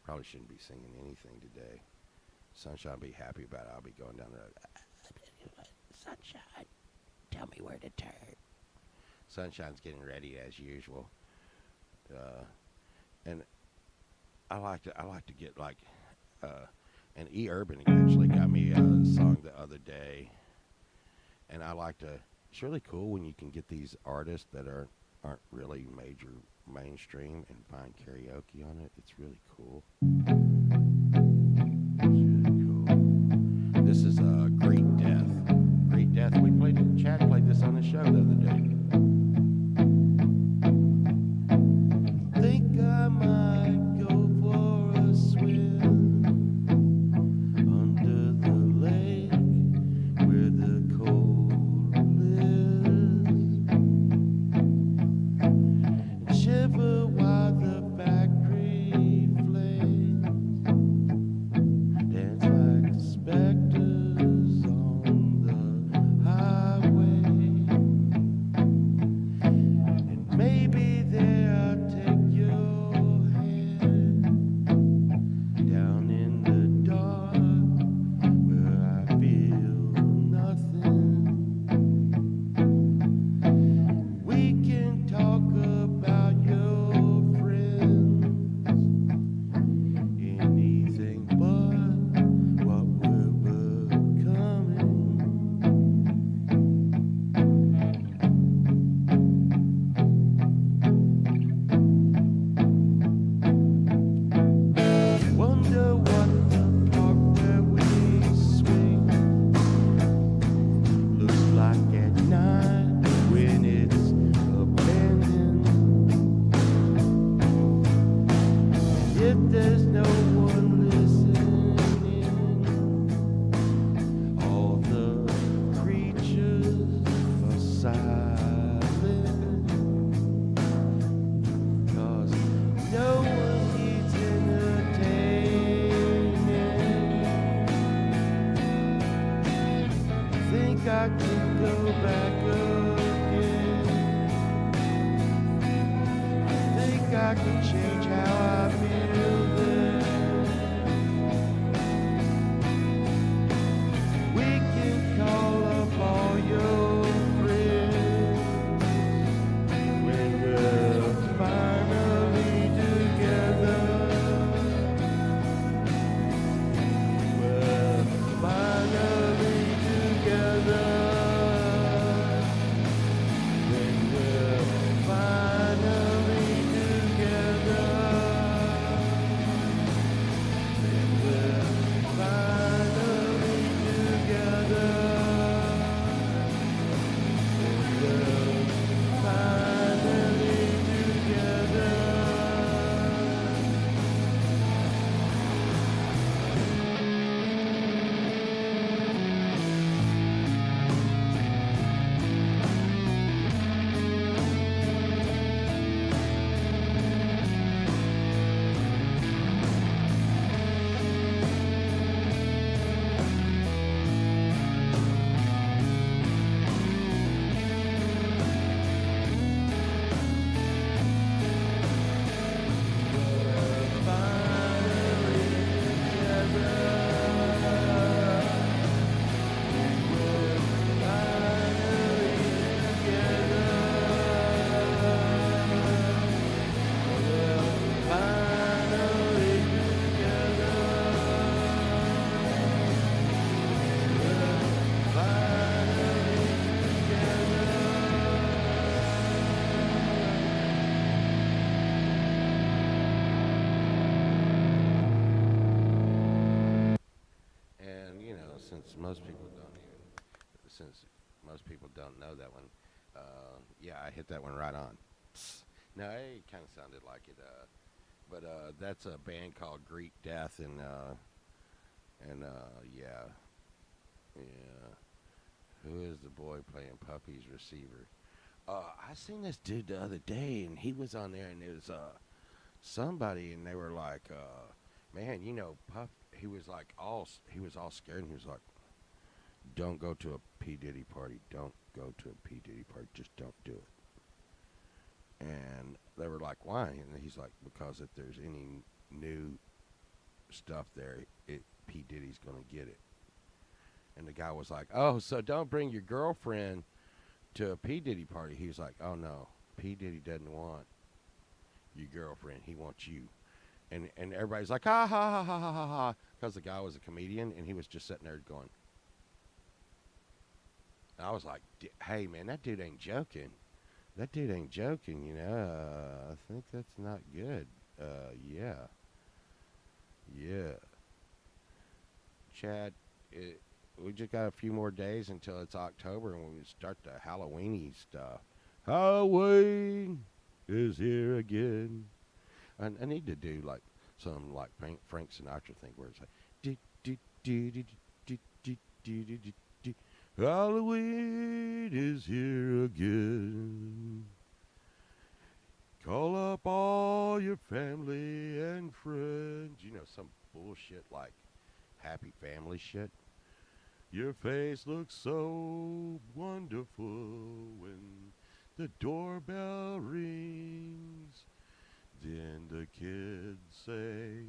Speaker 1: probably shouldn't be singing anything today. Sunshine will be happy about it. I'll be going down there. Sunshine, tell me where to turn. Sunshine's getting ready as usual, and I like to get like, and E Urban actually got me a song the other day, and I like to. It's really cool when you can get these artists that aren't really major mainstream and find karaoke on it. It's really cool. It's really cool. This is Greek Death. Greek Death. We played it. Chad played this on the show the other day. Think I might go for a swim under the lake where the cold lives and shiver while the factory flames dance like specters on the highway. And maybe there I'll take your hand down in the dark where I feel nothing. We can talk about your friends, anything but what we're becoming. Wonder what the park where we swing looks like at night when it's abandoned. If there's no one listening, all the creatures are silent. 'Cause no one needs entertaining. Think I could go back again. Think I could change how I feel then. We can call up all your friends when we're finally together. We're finally together. When we're finally together. When we're finally together. When we're finally together. And since most people don't know that one, yeah, I hit that one right on. No, it kind of sounded like it, but that's a band called Greek Death, and yeah, yeah. Who is the boy playing Puppy's receiver? I seen this dude the other day, and he was on there, and it was somebody, and they were like, man, Puff. He was all scared, and he was like, don't go to a P Diddy party. Don't go to a P Diddy party. Just don't do it. And they were like, why? And he's like, because if there's any new stuff there, P Diddy's gonna get it. And the guy was like, oh, so don't bring your girlfriend to a P Diddy party. He was like, oh no, P Diddy doesn't want your girlfriend. He wants you. And everybody's like, ha ha ha ha ha ha ha, because the guy was a comedian, and he was just sitting there going. And I was like, hey man, that dude ain't joking. That dude ain't joking, you know. I think that's not good. Yeah, yeah. Chad, we just got a few more days until it's October and we start the Halloweeny stuff. Halloween is here again. I need to do like some like Frank Sinatra thing where it's like do do do do do do do do do do. Halloween is here again. Call up all your family and friends. You know, some bullshit like happy family shit. Your face looks so wonderful when the doorbell rings. Then the kids say,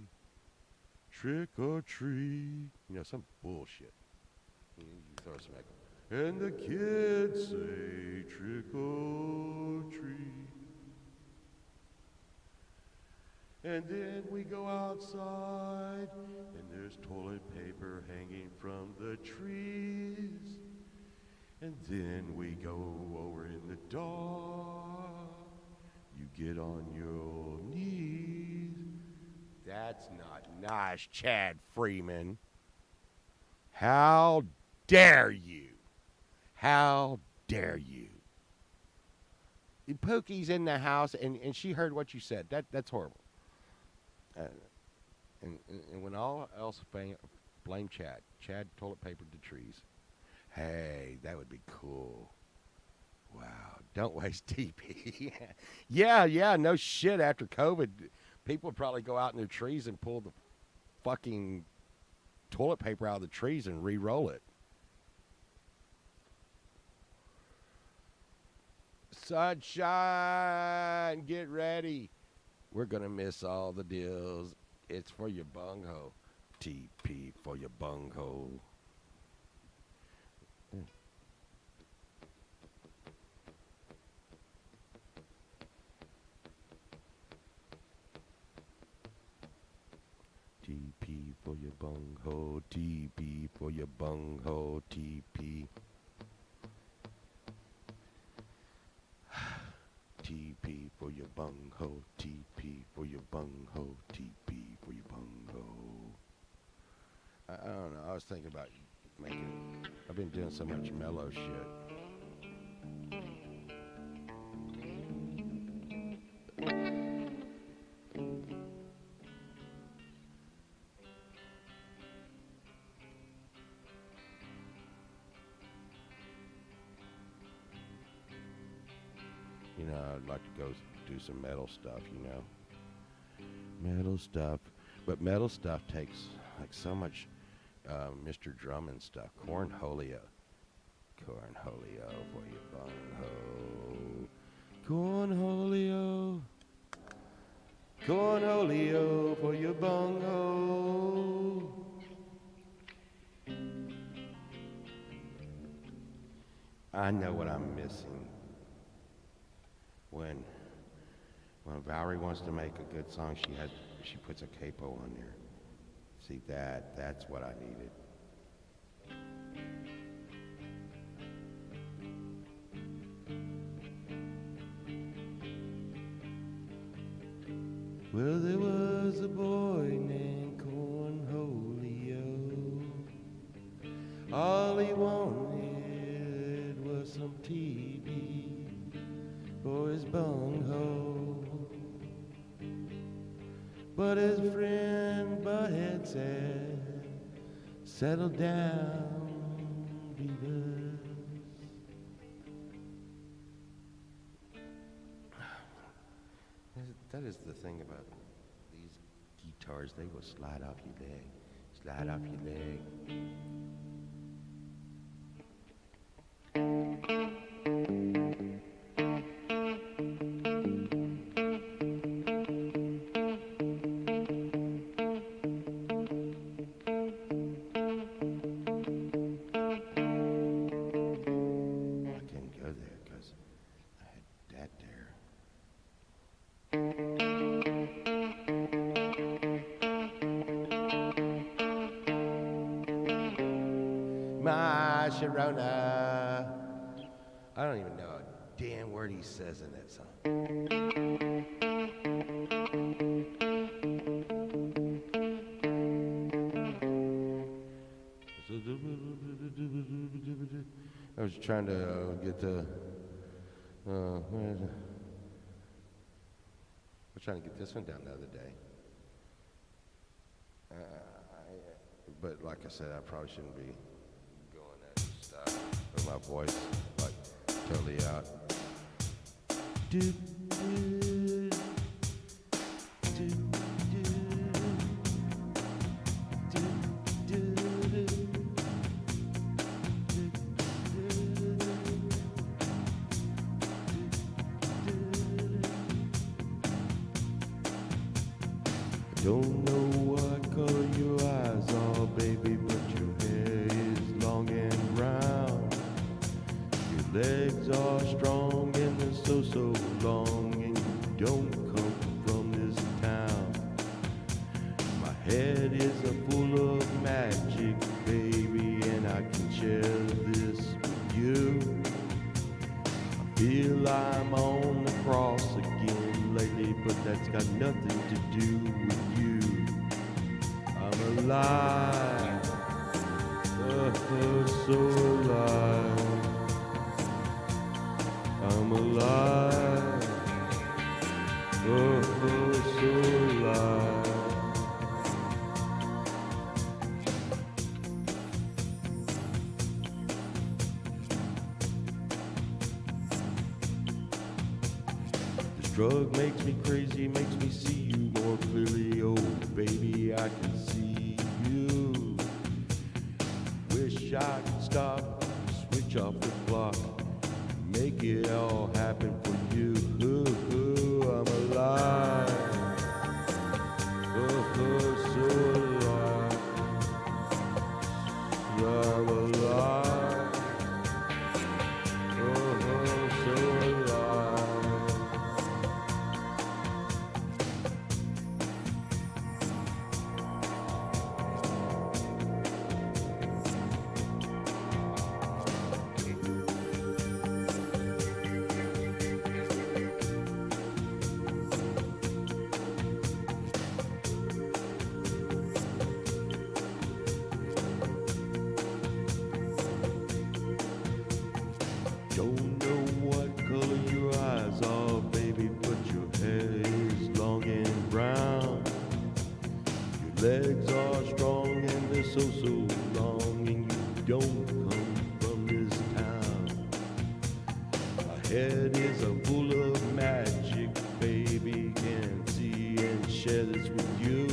Speaker 1: trick or treat. You know, some bullshit. You throw some echo. And the kids say, trick or treat. And then we go outside, and there's toilet paper hanging from the trees. And then we go over in the dark. You get on your knees. That's not nice, Chad Freeman. How dare you? How dare you? Pookie's in the house, and she heard what you said. That's horrible. Uh, and when all else blame Chad, Chad toilet papered the trees. Hey, that would be cool. Wow, don't waste TP. Yeah, yeah, no shit. After COVID, people would probably go out in their trees and pull the fucking toilet paper out of the trees and re-roll it. Sunshine, get ready. We're gonna miss all the deals. It's for your bunghole. TP for your bunghole. TP for your bunghole. TP for your bunghole. TP. TP for your bunghole. TP for your bunghole. TP for your bunghole. I don't know. I was thinking about making. I've been doing so much mellow shit. You know, I'd like to go do some metal stuff. You know, metal stuff. But metal stuff takes like so much Mr. Drummond stuff. Cornholio. Cornholio for your bunghole. Cornholio. Cornholio for your bunghole. I know what I'm missing. When when Valerie wants to make a good song, she puts a capo on there. See that's what I needed. Well, there was a boy named Cornholio. All he wanted was some TV for his bunghole. But his friend Butthead said, settle down, Beavis. That is the thing about these guitars. They will slide off your leg. Slide off your leg. I couldn't go there because I had that there. My Sharona. I don't even know a damn word word he says in that song. I was trying to get the. Where is it? I was trying to get this one down the other day. But like I said, I probably shouldn't be going at stuff with my voice like totally out. Do, do, do, do, do, don't know what color your eyes are, baby, but your hair is long and brown. Your legs are strong and they're so long, and you don't come from this town. My head is full of magic, baby, and I can share this with you. I feel I'm on the cross again lately, but that's got nothing to do with you. I'm alive, so alive. I'm alive, so alive. This drug makes me crazy, makes me see you more clearly. Oh, baby, I can see you. Wish I could stop, switch off the clock, make it all happen for you. I'm alive, so alive. I'm alive, so alive. Don't know what color your eyes are, baby, but your hair is long and brown. Your legs are strong and they're so long, and you don't come from this town. My head is full of magic, baby, can see and share this with you.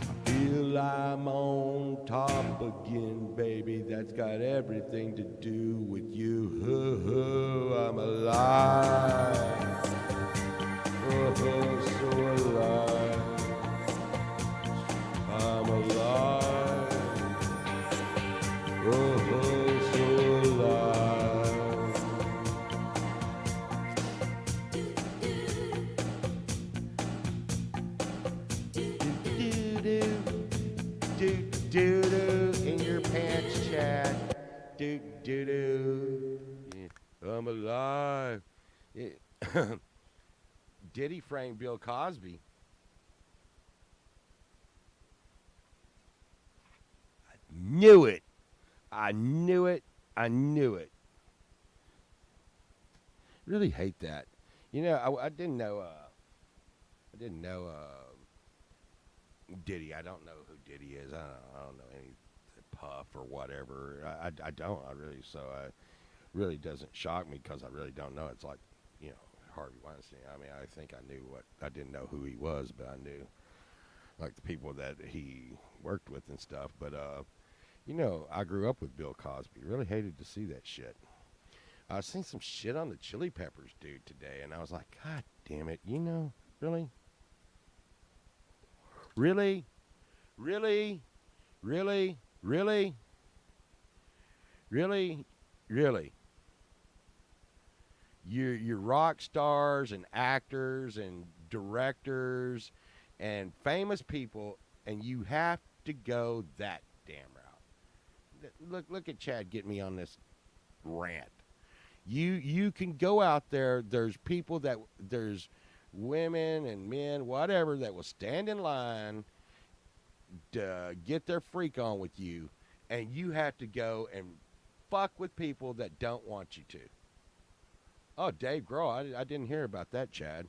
Speaker 1: I feel I'm on top again, baby, that's got everything to do with you. I'm alive, so alive. I'm alive, so alive. Do in your pants, Chad. Do. I'm alive. Diddy framed Bill Cosby. Knew it. I knew it. I knew it. Really hate that. You know, I didn't know. I didn't know Diddy. I don't know who Diddy is. I don't know any Puff or whatever. I don't. I really so. I really doesn't shock me because I really don't know. It's like, you know, Harvey Weinstein. I mean, I think I knew what I didn't know who he was, but I knew like the people that he worked with and stuff. But you know, I grew up with Bill Cosby. Really hated to see that shit. I seen some shit on the Chili Peppers dude today, and I was like, God damn it, you know, really, really, really, really, really, really, really. You're rock stars and actors and directors and famous people, and you have to go that damn route. Look at Chad get me on this rant. You can go out there. There's people that there's women and men, whatever, that will stand in line to get their freak on with you, and you have to go and fuck with people that don't want you to. Oh, Dave Grohl, I didn't hear about that, Chad.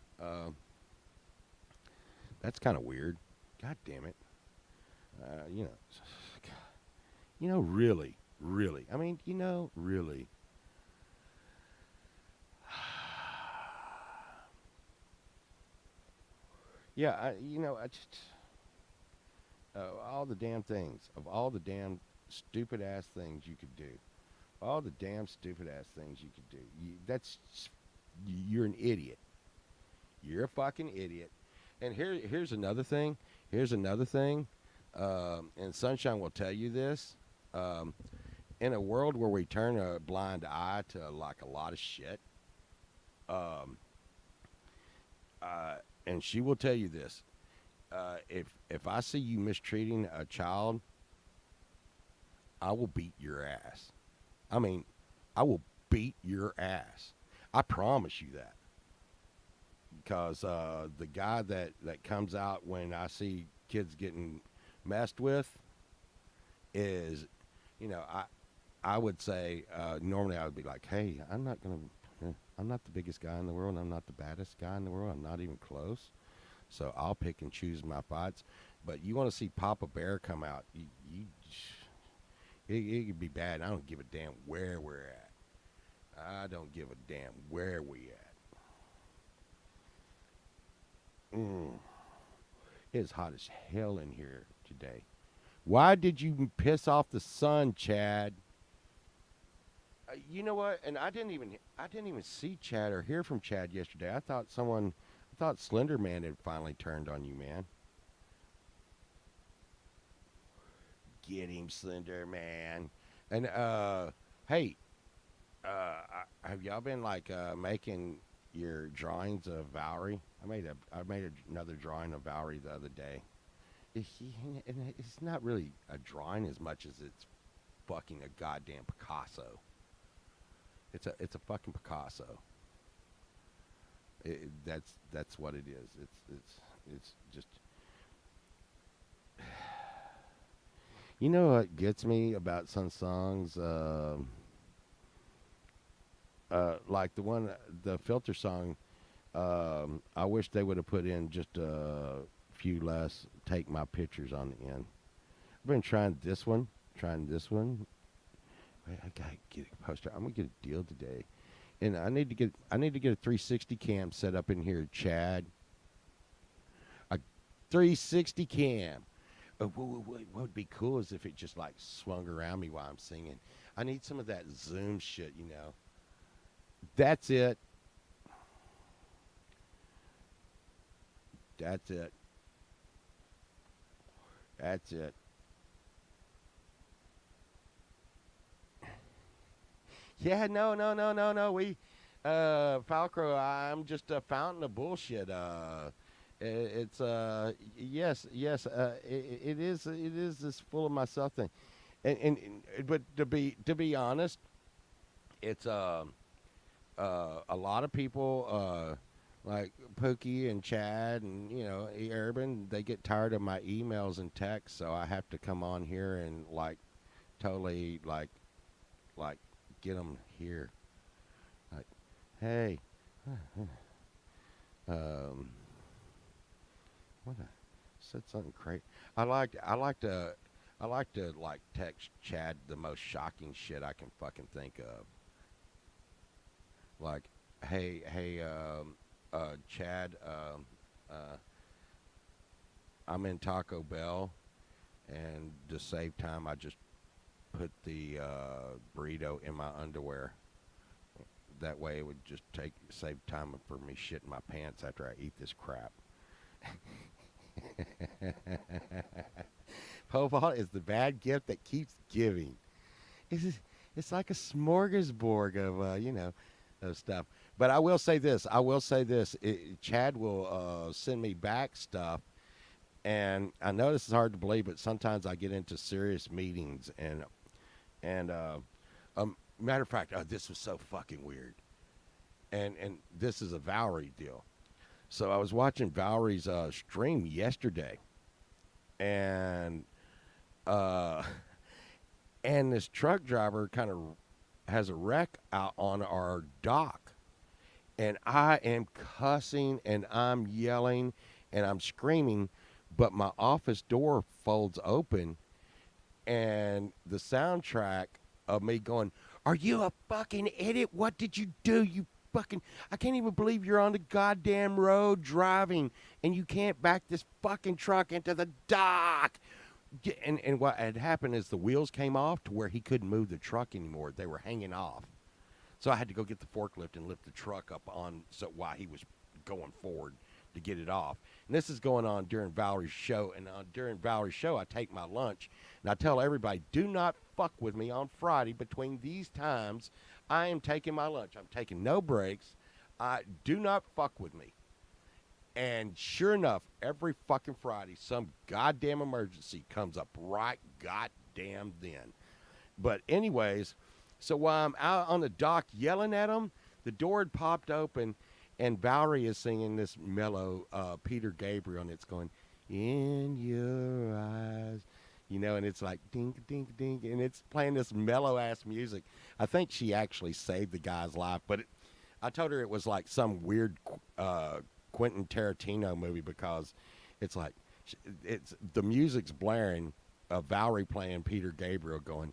Speaker 1: That's kind of weird. God damn it. Uh, you know, really, really. I mean, really. Yeah, I just all the damn things of all the damn stupid ass things you could do, all the damn stupid ass things you could do. You're an idiot. You're a fucking idiot. And here's another thing. Here's another thing. And Sunshine will tell you this. Um, in a world where we turn a blind eye to like a lot of shit, um, uh, and she will tell you this. If I see you mistreating a child, I will beat your ass. I mean, I will beat your ass. I promise you that. Because the guy that comes out when I see kids getting messed with is, I would say normally I would be like, hey, I'm not the biggest guy in the world. I'm not the baddest guy in the world. I'm not even close. So I'll pick and choose my fights. But you want to see Papa Bear come out, it could be bad. I don't give a damn where we're at. I don't give a damn where we at. Mm. It's hot as hell in here today. Why did you piss off the sun, Chad? You know what? And I didn't even see Chad or hear from Chad yesterday. I thought Slender Man had finally turned on you, man. Get him, Slender Man. And hey, have y'all been like making your drawings of Valerie? I made another drawing of Valerie the other day. And it's not really a drawing as much as it's fucking a goddamn Picasso. It's a fucking Picasso. That's what it is. It's just, what gets me about some songs, like the filter song. I wish they would have put in just a few less take my pictures on the end. I've been trying this one. Wait, I gotta get a poster. I'm gonna get a deal today, and I need to get a 360 cam set up in here, Chad. A 360 cam. What would be cool is if it just like swung around me while I'm singing. I need some of that zoom shit. That's it. That's it. That's it. Yeah, no, no, no, no, no. Falcro, I'm just a fountain of bullshit. It's yes, yes. It is this full of myself thing, but to be honest, it's a lot of people like Pookie and Chad and Urban. They get tired of my emails and texts, so I have to come on here and like totally like get them here. Like, hey, um, what I said something crazy. I like to like text Chad the most shocking shit I can fucking think of. Like, hey, Chad, uh, I'm in Taco Bell, and to save time, I just put the burrito in my underwear. That way, it would just save time for me shitting my pants after I eat this crap. Pole is the bad gift that keeps giving. It's it's like a smorgasbord of of stuff. But I will say this. I will say this. Chad will send me back stuff, and I know this is hard to believe, but sometimes I get into serious meetings, and Matter of fact, this was so fucking weird. And this is a Valerie deal. So I was watching Valerie's stream yesterday, and uh, and this truck driver kind of has a wreck out on our dock, and I am cussing and I'm yelling and I'm screaming, but my office door folds open, and the soundtrack of me going, "Are you a fucking idiot? What did you do? You fucking, I can't even believe you're on the goddamn road driving and you can't back this fucking truck into the dock." And what had happened is the wheels came off to where he couldn't move the truck anymore. They were hanging off. So I had to go get the forklift and lift the truck up on so while he was going forward to get it off. And this is going on during Valerie's show. And during Valerie's show, I take my lunch and I tell everybody, do not fuck with me on Friday between these times. I am taking my lunch. I'm taking no breaks. Do not fuck with me. And sure enough, every fucking Friday, some goddamn emergency comes up right goddamn then. But anyways, so while I'm out on the dock yelling at him, the door had popped open, and Valerie is singing this mellow Peter Gabriel, and it's going, "In your eyes," and it's like dink, dink, dink, and it's playing this mellow ass music. I think she actually saved the guy's life, but I told her it was like some weird Quentin Tarantino movie because it's like it's the music's blaring, Valerie playing Peter Gabriel going,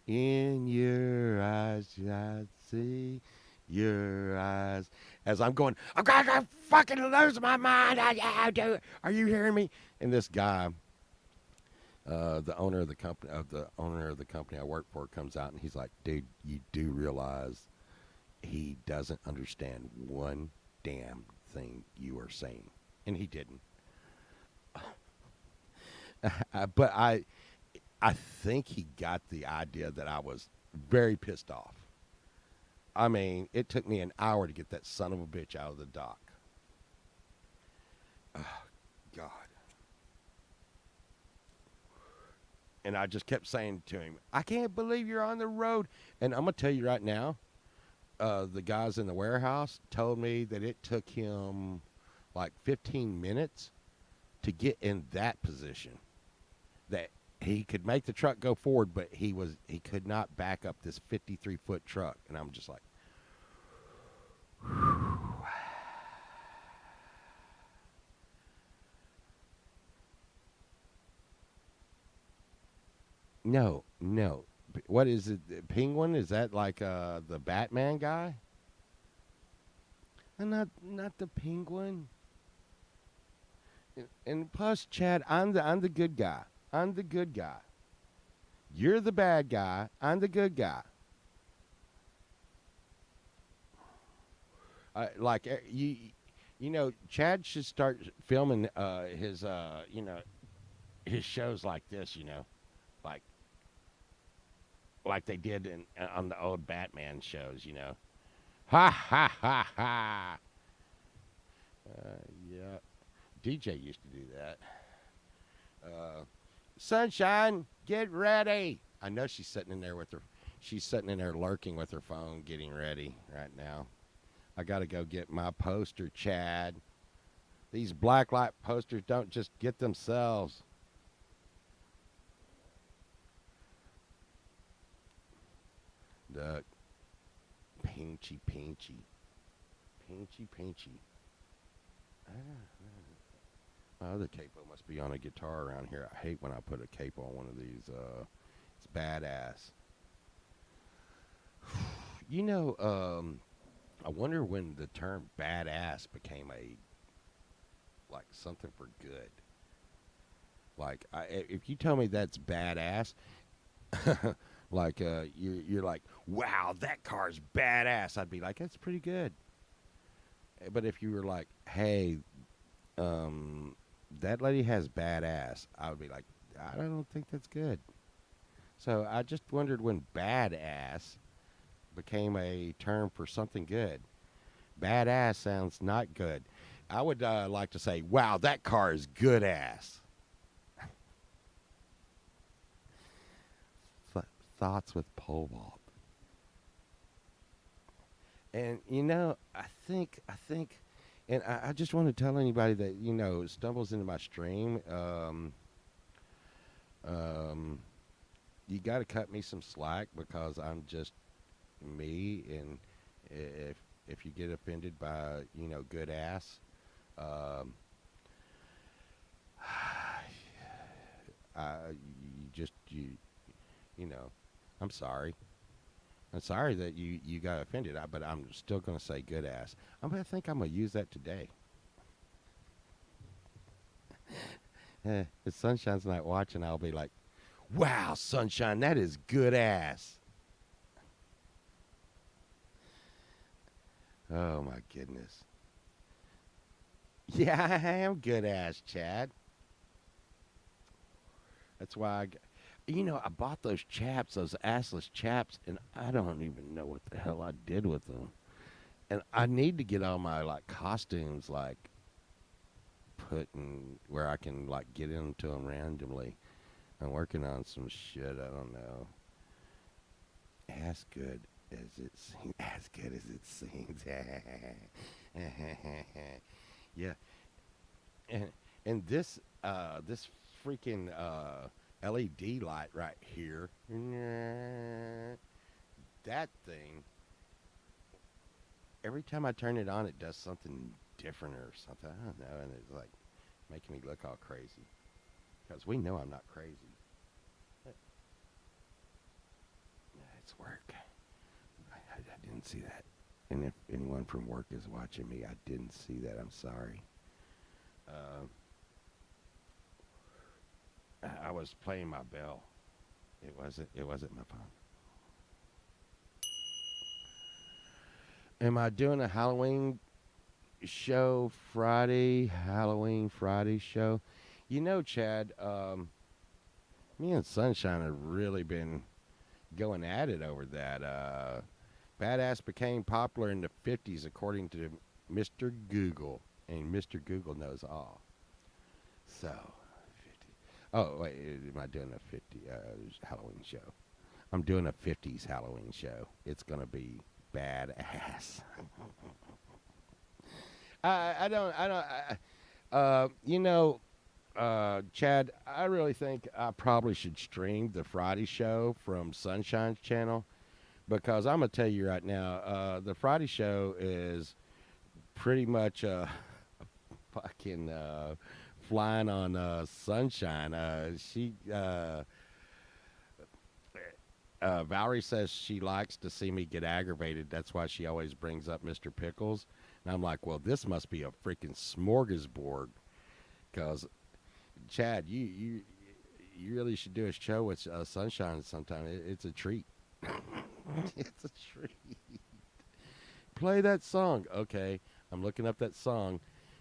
Speaker 1: "In your eyes, I see your eyes." As I'm going, I'm gonna fucking lose my mind. Are you hearing me? And this guy, the owner of the company I work for, comes out and he's like, "Dude, you do realize he doesn't understand one damn thing you are saying," and he didn't. But I think he got the idea that I was very pissed off. I mean, it took me an hour to get that son of a bitch out of the dock. Oh, God. And I just kept saying to him, "I can't believe you're on the road." And I'm going to tell you right now, the guys in the warehouse told me that it took him like 15 minutes to get in that position. That he could make the truck go forward, but he could not back up this 53-foot truck. And I'm just like, no, no. What is it? Penguin? Is that like the Batman guy? And not the Penguin. And plus, Chad, I'm the good guy. I'm the good guy. You're the bad guy. I'm the good guy. Chad should start filming his shows like this. Like like they did on the old Batman shows. Ha ha ha ha. Yeah, DJ used to do that. Uh, Sunshine, get ready. I know she's sitting in there with her. She's sitting in there lurking with her phone, getting ready right now. I got to go get my poster, Chad. These black light posters don't just get themselves. Duck. Pinchy, pinchy. Pinchy, pinchy. My other capo must be on a guitar around here. I hate when I put a capo on one of these. It's badass. You know, I wonder when the term badass became like something for good. Like, if you tell me that's badass, like you're like, wow, that car's badass. I'd be like, that's pretty good. But if you were like, hey, that lady has badass, I would be like, I don't think that's good. So I just wondered when badass became a term for something good. Badass sounds not good. I would like to say, wow, that car is good ass. Th- Thoughts with pole vault. And I think, and I just want to tell anybody that stumbles into my stream. Um, you got to cut me some slack because I'm just me, and if you get offended by good ass, um, you just you know, I'm sorry. I'm sorry that you got offended, but I'm still gonna say good ass. I'm gonna use that today. If Sunshine's not watching, I'll be like, "Wow, Sunshine, that is good ass." Oh my goodness. Yeah, I am good ass, Chad. That's why I bought those chaps, those assless chaps, and I don't even know what the hell I did with them. And I need to get all my like costumes like put in where I can like get into them randomly. I'm working on some shit. I don't know. As good as it seems. As good as it seems. Yeah. And this freaking LED light right here. That thing. Every time I turn it on, it does something different or something. I don't know, and it's like making me look all crazy. Because we know I'm not crazy. But it's work. I didn't see that. And if anyone from work is watching me, I didn't see that. I'm sorry. Uh, I was playing my bell. It wasn't my phone. Am I doing a Halloween show Friday? Halloween Friday show? Chad, me and Sunshine have really been going at it over that. Badass became popular in the 50s, according to Mr. Google. And Mr. Google knows all. So, 50. Oh, wait, am I doing a 50 Halloween show? I'm doing a 50s Halloween show. It's going to be badass. I don't, Chad, I really think I probably should stream the Friday show from Sunshine's channel because I'm gonna tell you right now, the Friday show is pretty much fucking flying on Sunshine. Valerie says she likes to see me get aggravated. That's why she always brings up Mr. Pickles. And I'm like, well, this must be a freaking smorgasbord because Chad, you really should do a show with Sunshine sometime. It's a treat. It's a treat. Play that song. Okay, I'm looking up that song.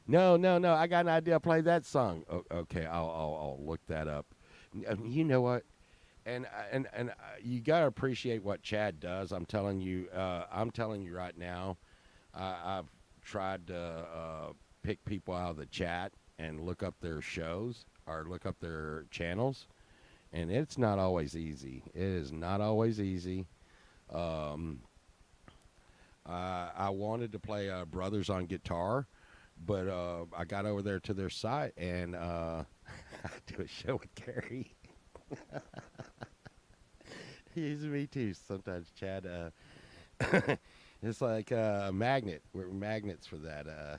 Speaker 1: No, no, no. I got an idea. Play that song. Okay, I'll look that up. You know what? And you gotta appreciate what Chad does. I'm telling you. I'm telling you right now. I've tried to pick people out of the chat and look up their shows or look up their channels, and it's not always easy. It is not always easy. Um, I wanted to play Brothers on guitar, but I got over there to their site and I do a show with Gary. He's me too sometimes, Chad. It's like a magnet. We're magnets for that. Uh,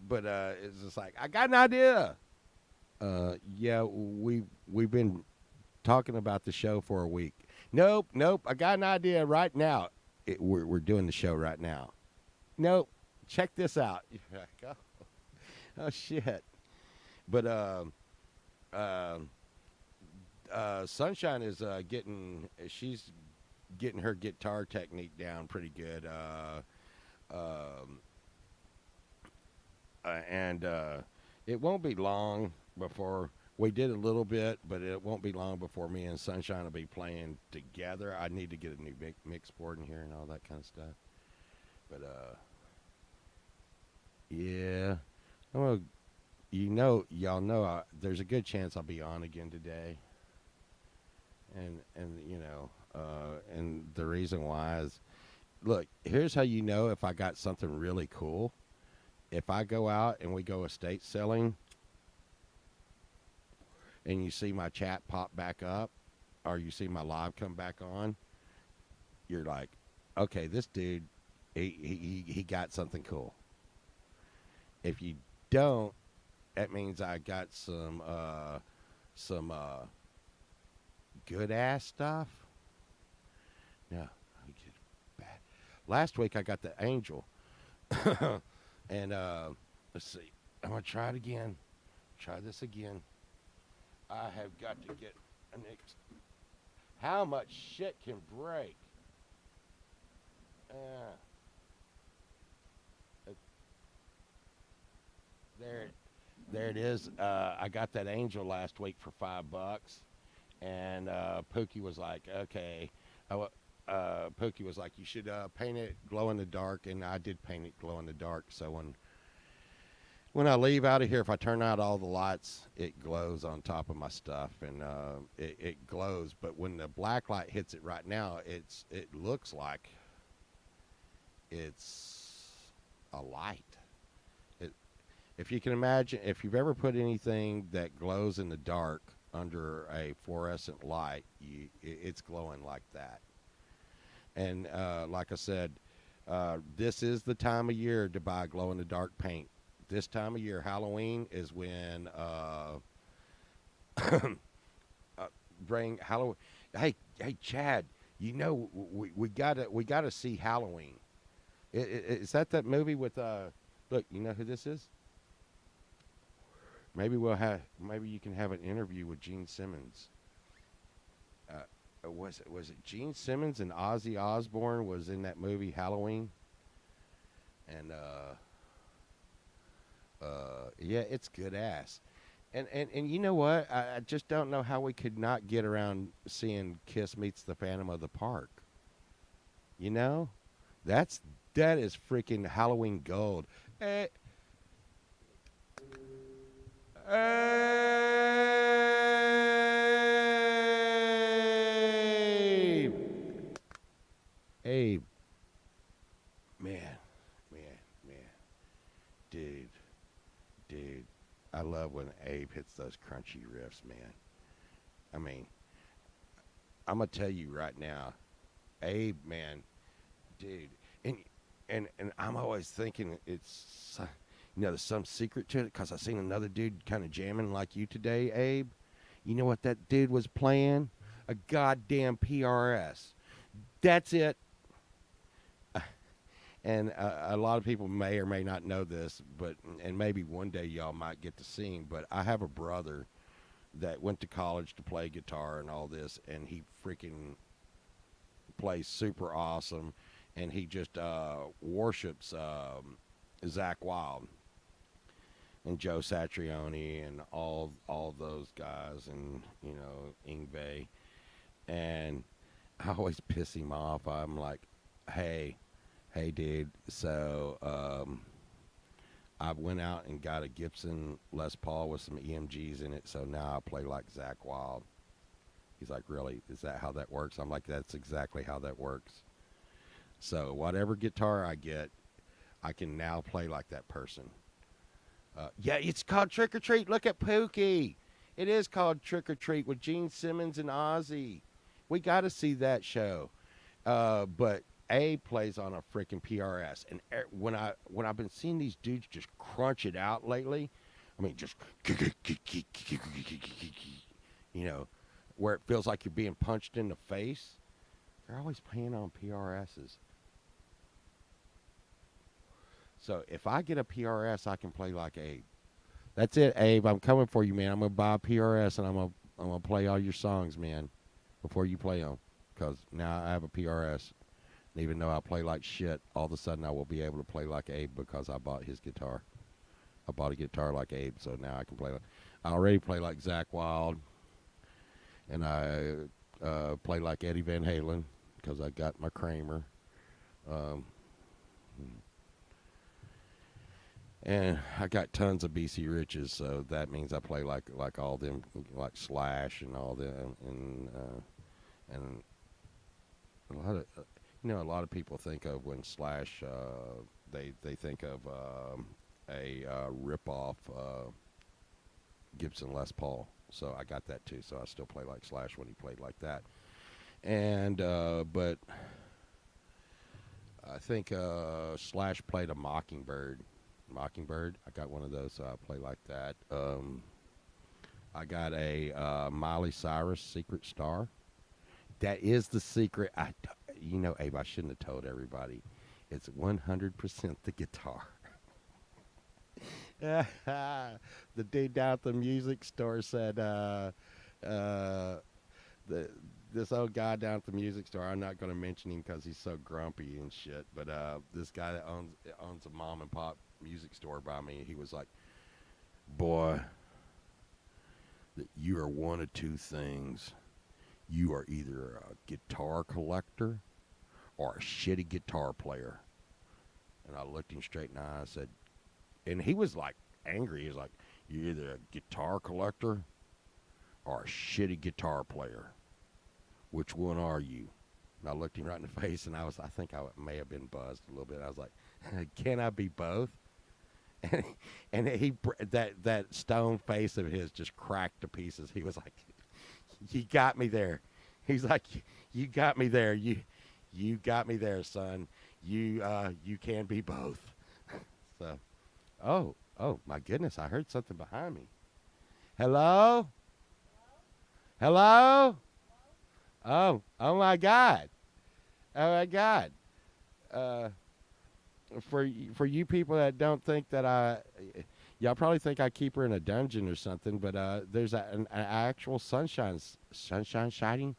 Speaker 1: but it's just like I got an idea. Yeah, we've been talking about the show for a week. Nope, nope. I got an idea right now. We're doing the show right now. Nope. Check this out. You're like, oh shit. But um, Sunshine is getting. She's getting her guitar technique down pretty good. Um, and it won't be long before we did a little bit, but it won't be long before me and Sunshine will be playing together. I need to get a new mix board in here and all that kind of stuff. But yeah, well, y'all know, there's a good chance I'll be on again today, and and the reason why is Look, here's how you know if I got something really cool. If I go out and we go estate selling, and you see my chat pop back up, or you see my live come back on, you're like, okay, this dude, he got something cool. If you don't, that means I got some good ass stuff. No, I get bad. Last week I got the angel, and let's see, I'm gonna try it again. Try this again. I have got to get an how much shit can break? Uh, uh, there, there it is. I got that angel last week for $5, and Pookie was like, "Okay." Pookie was like, "You should paint it glow in the dark," and I did paint it glow in the dark. So when I leave out of here, if I turn out all the lights, it glows on top of my stuff, and it glows. But when the black light hits it right now, it looks like it's a light. It, if you can imagine, if you've ever put anything that glows in the dark under a fluorescent light, it's glowing like that. And like I said, this is the time of year to buy glow in the dark paint. This time of year, Halloween, is when bring Halloween. Hey, Chad, you know we gotta see Halloween. Is that movie with Look, you know who this is? Maybe you can have an interview with Gene Simmons. Uh, was it Gene Simmons and Ozzy Osbourne was in that movie Halloween? And yeah, it's good ass. And you know what? I just don't know how we could not get around seeing Kiss meets the Phantom of the Park. You know, that's that is freaking Halloween gold. Hey, Abe, Abe, man, man, man, dude, dude. I love when Abe hits those crunchy riffs, man. I mean, I'm gonna tell you right now, Abe, man, dude, and and I'm always thinking there's some secret to it because I seen another dude kind of jamming like you today, Abe. You know what that dude was playing? A goddamn PRS. That's it. And a lot of people may or may not know this, but and maybe one day y'all might get to see him. But I have a brother that went to college to play guitar and all this, and he freaking plays super awesome, and he just worships Zach Wild and Joe Satriani and all those guys, and Ingve. And I always piss him off. I'm like, hey, dude. So I went out and got a Gibson Les Paul with some EMGs in it. So now I play like Zach Wild. He's like, really? Is that how that works? I'm like, that's exactly how that works. So whatever guitar I get, I can now play like that person. Yeah, it's called Trick or Treat. Look at Pookie. It is called Trick or Treat with Gene Simmons and Ozzy. We got to see that show. But A plays on a freaking PRS, and when I've been seeing these dudes just crunch it out lately, I mean just you know where it feels like you're being punched in the face. They're always playing on PRSs. So if I get a PRS, I can play like Abe. That's it, Abe. I'm coming for you, man. I'm gonna buy a PRS and I'm gonna play all your songs, man, before you play them. Cause now I have a PRS. And even though I play like shit, all of a sudden I will be able to play like Abe because I bought his guitar. I bought a guitar like Abe, so now I can play like. I already play like Zach Wild, and I play like Eddie Van Halen because I got my Kramer. Um, and I got tons of BC Riches, so that means I play like all them, like Slash and all them, and a lot of. A lot of people think of when Slash, they think of a rip off Gibson Les Paul. So I got that too. So I still play like Slash when he played like that. And but I think Slash played a Mockingbird. Mockingbird. I got one of those, so I play like that. I got a Miley Cyrus Secret Star. That is the secret. Abe, I shouldn't have told everybody. It's 100% the guitar. The dude down at the music store said, uh, the this old guy down at the music store. I'm not going to mention him because he's so grumpy and shit. But this guy that owns a mom and pop music store by me, he was like, "Boy, that you are one of two things. You are either a guitar collector or a shitty guitar player." And I looked him straight in the eye. I said, and he was like angry. He was like, "You're either a guitar collector or a shitty guitar player. Which one are you?" And I looked him right in the face, and I think I may have been buzzed a little bit. I was like, "Can I be both?" And, that stone face of his just cracked to pieces. He was like, "You got me there." He's like, "You got me there. You got me there, son. You can be both." So, oh my goodness, I heard something behind me. Hello? Hello? Oh my God. Oh my God. Uh, for you people that don't think that y'all probably think I keep her in a dungeon or something, but there's an actual sunshine shining.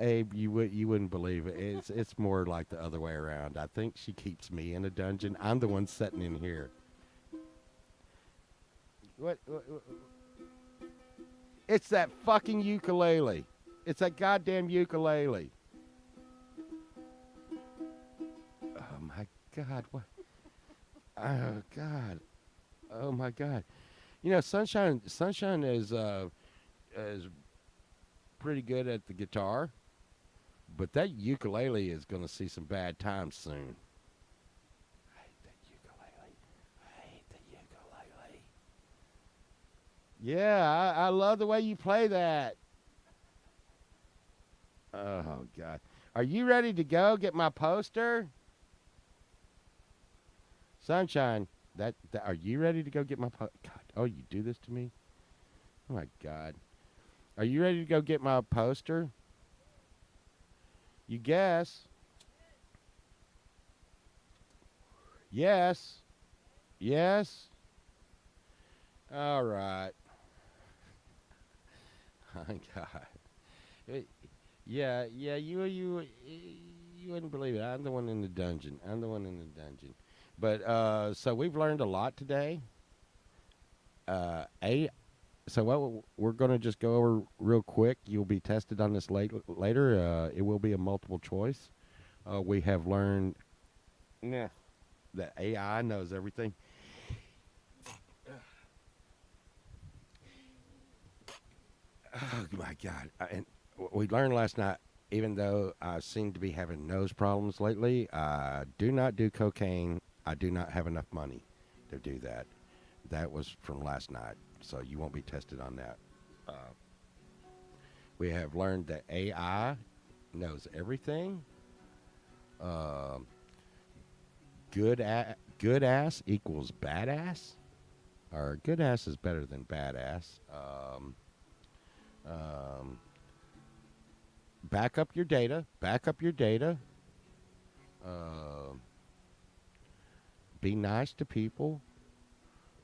Speaker 1: Abe, you wouldn't believe it. It's more like the other way around. I think she keeps me in a dungeon. I'm the one sitting in here. What? It's that fucking ukulele. It's that goddamn ukulele. Oh my God! What? Oh God! Oh my God! Sunshine is pretty good at the guitar, but that ukulele is gonna see some bad times soon. I hate that ukulele. I hate the ukulele. Yeah, I love the way you play that. Oh God! Are you ready to go get my poster, Sunshine? That are you ready to go get my God? Oh, you do this to me? Oh my God! Are you ready to go get my poster? You guess? Yes. Yes. All right. Oh God. Eh, yeah. You wouldn't believe it. I'm the one in the dungeon. I'm the one in the dungeon. But so we've learned a lot today. A So what we're going to just go over real quick. You'll be tested on this later. It will be a multiple choice. We have learned that AI knows everything. Oh my God! And we learned last night. Even though I seem to be having nose problems lately, I do not do cocaine. I do not have enough money to do that. That was from last night, so you won't be tested on that. Uh, we have learned that AI knows everything. Um, good ass equals badass, or good ass is better than badass. Um, back up your data. Back up your data. Um be nice to people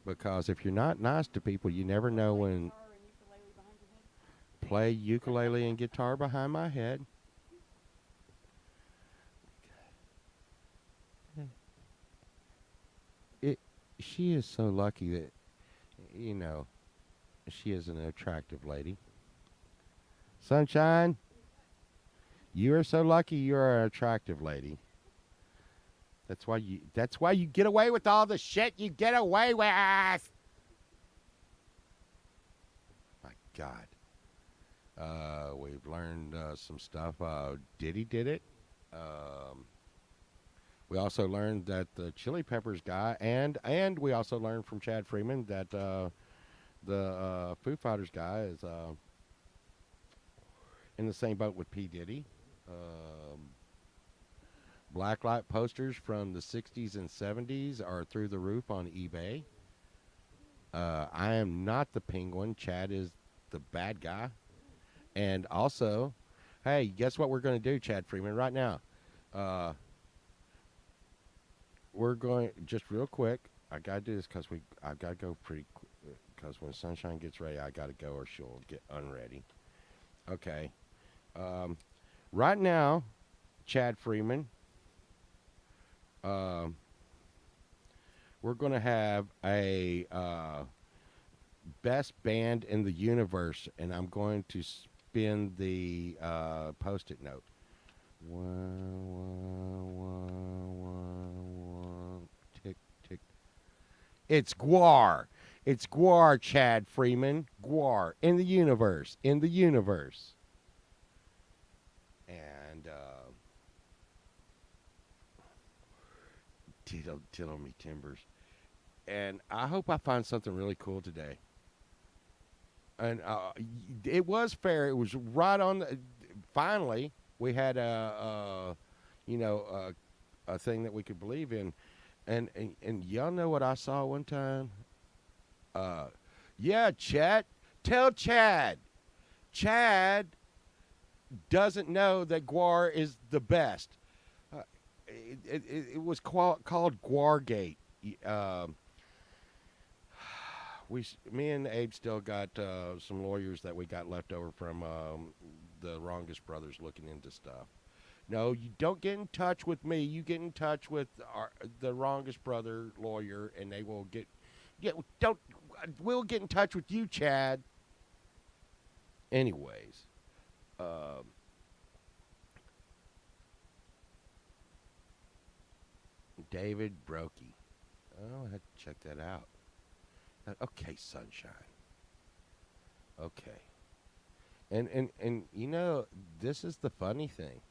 Speaker 1: because if you're not nice to people, you never know when. Play ukulele and guitar behind my head. she is so lucky that you know she is an attractive lady. Sunshine, you are so lucky you are an attractive lady. That's why you get away with all the shit you get away with. My God. We've learned some stuff. Diddy did it. Um, we also learned that the Chili Peppers guy, and we also learned from Chad Freeman that the Foo Fighters guy is in the same boat with P Diddy. Um, Blacklight posters from the 60s and 70s are through the roof on eBay. I am not the penguin. Chad is the bad guy. And also, hey, guess what we're going to do, Chad Freeman, right now? Uh, we're going just real quick. I got to do this because I got to go pretty because when Sunshine gets ready, I got to go or she'll get unready. Okay. Um, right now, Chad Freeman, um, we're going to have a best band in the universe, and I'm going to spin the post-it note. Wah, wah, wah, wah, tick, tick. It's Guar. It's Guar, Chad Freeman. Guar in the universe. In the universe. And tiddle me timbers. And I hope I find something really cool today. And it was fair. It was right on. Finally, we had you know, a thing that we could believe in. And y'all know what I saw one time? Uh, yeah, Chad. Tell Chad. Chad doesn't know that Guar is the best. Uh, it was called Guargate. Um, me and Abe still got some lawyers that we got left over from the Wrongest brothers looking into stuff. No, you don't get in touch with me. You get in touch with the Wrongest brother lawyer, and they will get. Don't. We'll get in touch with you, Chad. Anyways, um, David Brokey. Oh, I had to check that out. Okay, Sunshine. Okay. And you know, this is the funny thing.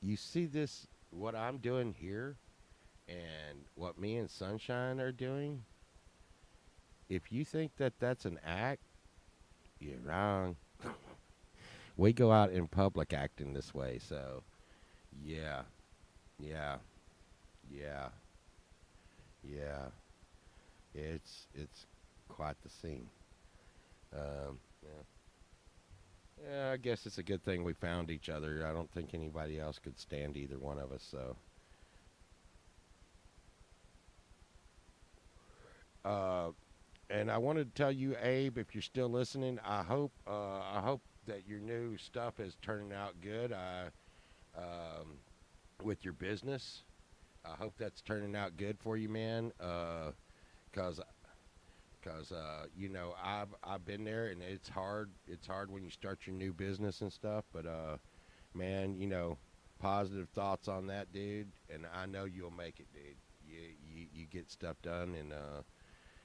Speaker 1: You see this what I'm doing here and what me and Sunshine are doing? If you think that that's an act, you're wrong. We go out in public acting this way, so yeah. Yeah. Yeah. Yeah. It's quite the scene. Yeah. Yeah, I guess it's a good thing we found each other. I don't think anybody else could stand either one of us. So, uh, and I wanted to tell you, Abe, if you're still listening, I hope that your new stuff is turning out good. With your business, I hope that's turning out good for you, man. Cause, you know, I've been there, and it's hard. It's hard when you start your new business and stuff. But man, you know, positive thoughts on that, dude. And I know you'll make it, dude. You get stuff done, and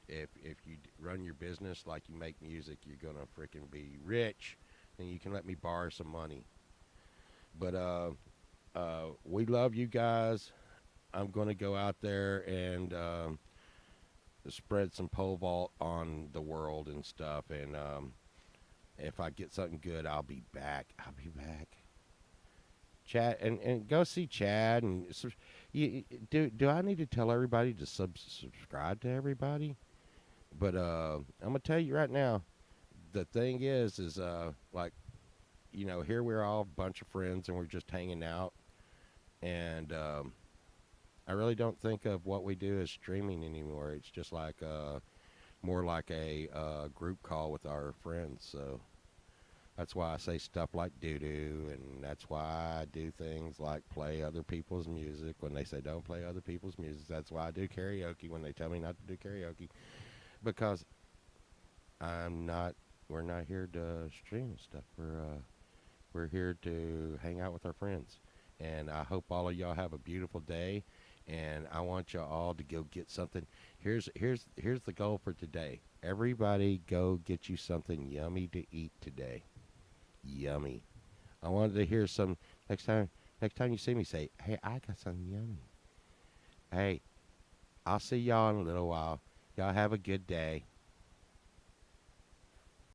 Speaker 1: if you run your business like you make music, you're gonna freaking be rich, and you can let me borrow some money. But we love you guys. I'm gonna go out there and spread some pole vault on the world and stuff. And if I get something good, I'll be back. I'll be back. Chad and go see Chad and do I need to tell everybody to subscribe to everybody? But I'm gonna tell you right now. The thing is like you know here we're all a bunch of friends and we're just hanging out and I really don't think of what we do as streaming anymore. It's just like more like a group call with our friends. So That's why I say stuff like doo doo, and that's why I do things like play other people's music when they say don't play other people's music. That's why I do karaoke when they tell me not to do karaoke, because I'm not. We're not here to stream stuff. We're here to hang out with our friends, and I hope all of y'all have a beautiful day. And I want y'all all to go get something. Here's the goal for today. Everybody, go get you something yummy to eat today. Yummy. I wanted to hear some next time. Next time you see me, say, "Hey, I got something yummy." Hey, I'll see y'all in a little while. Y'all have a good day.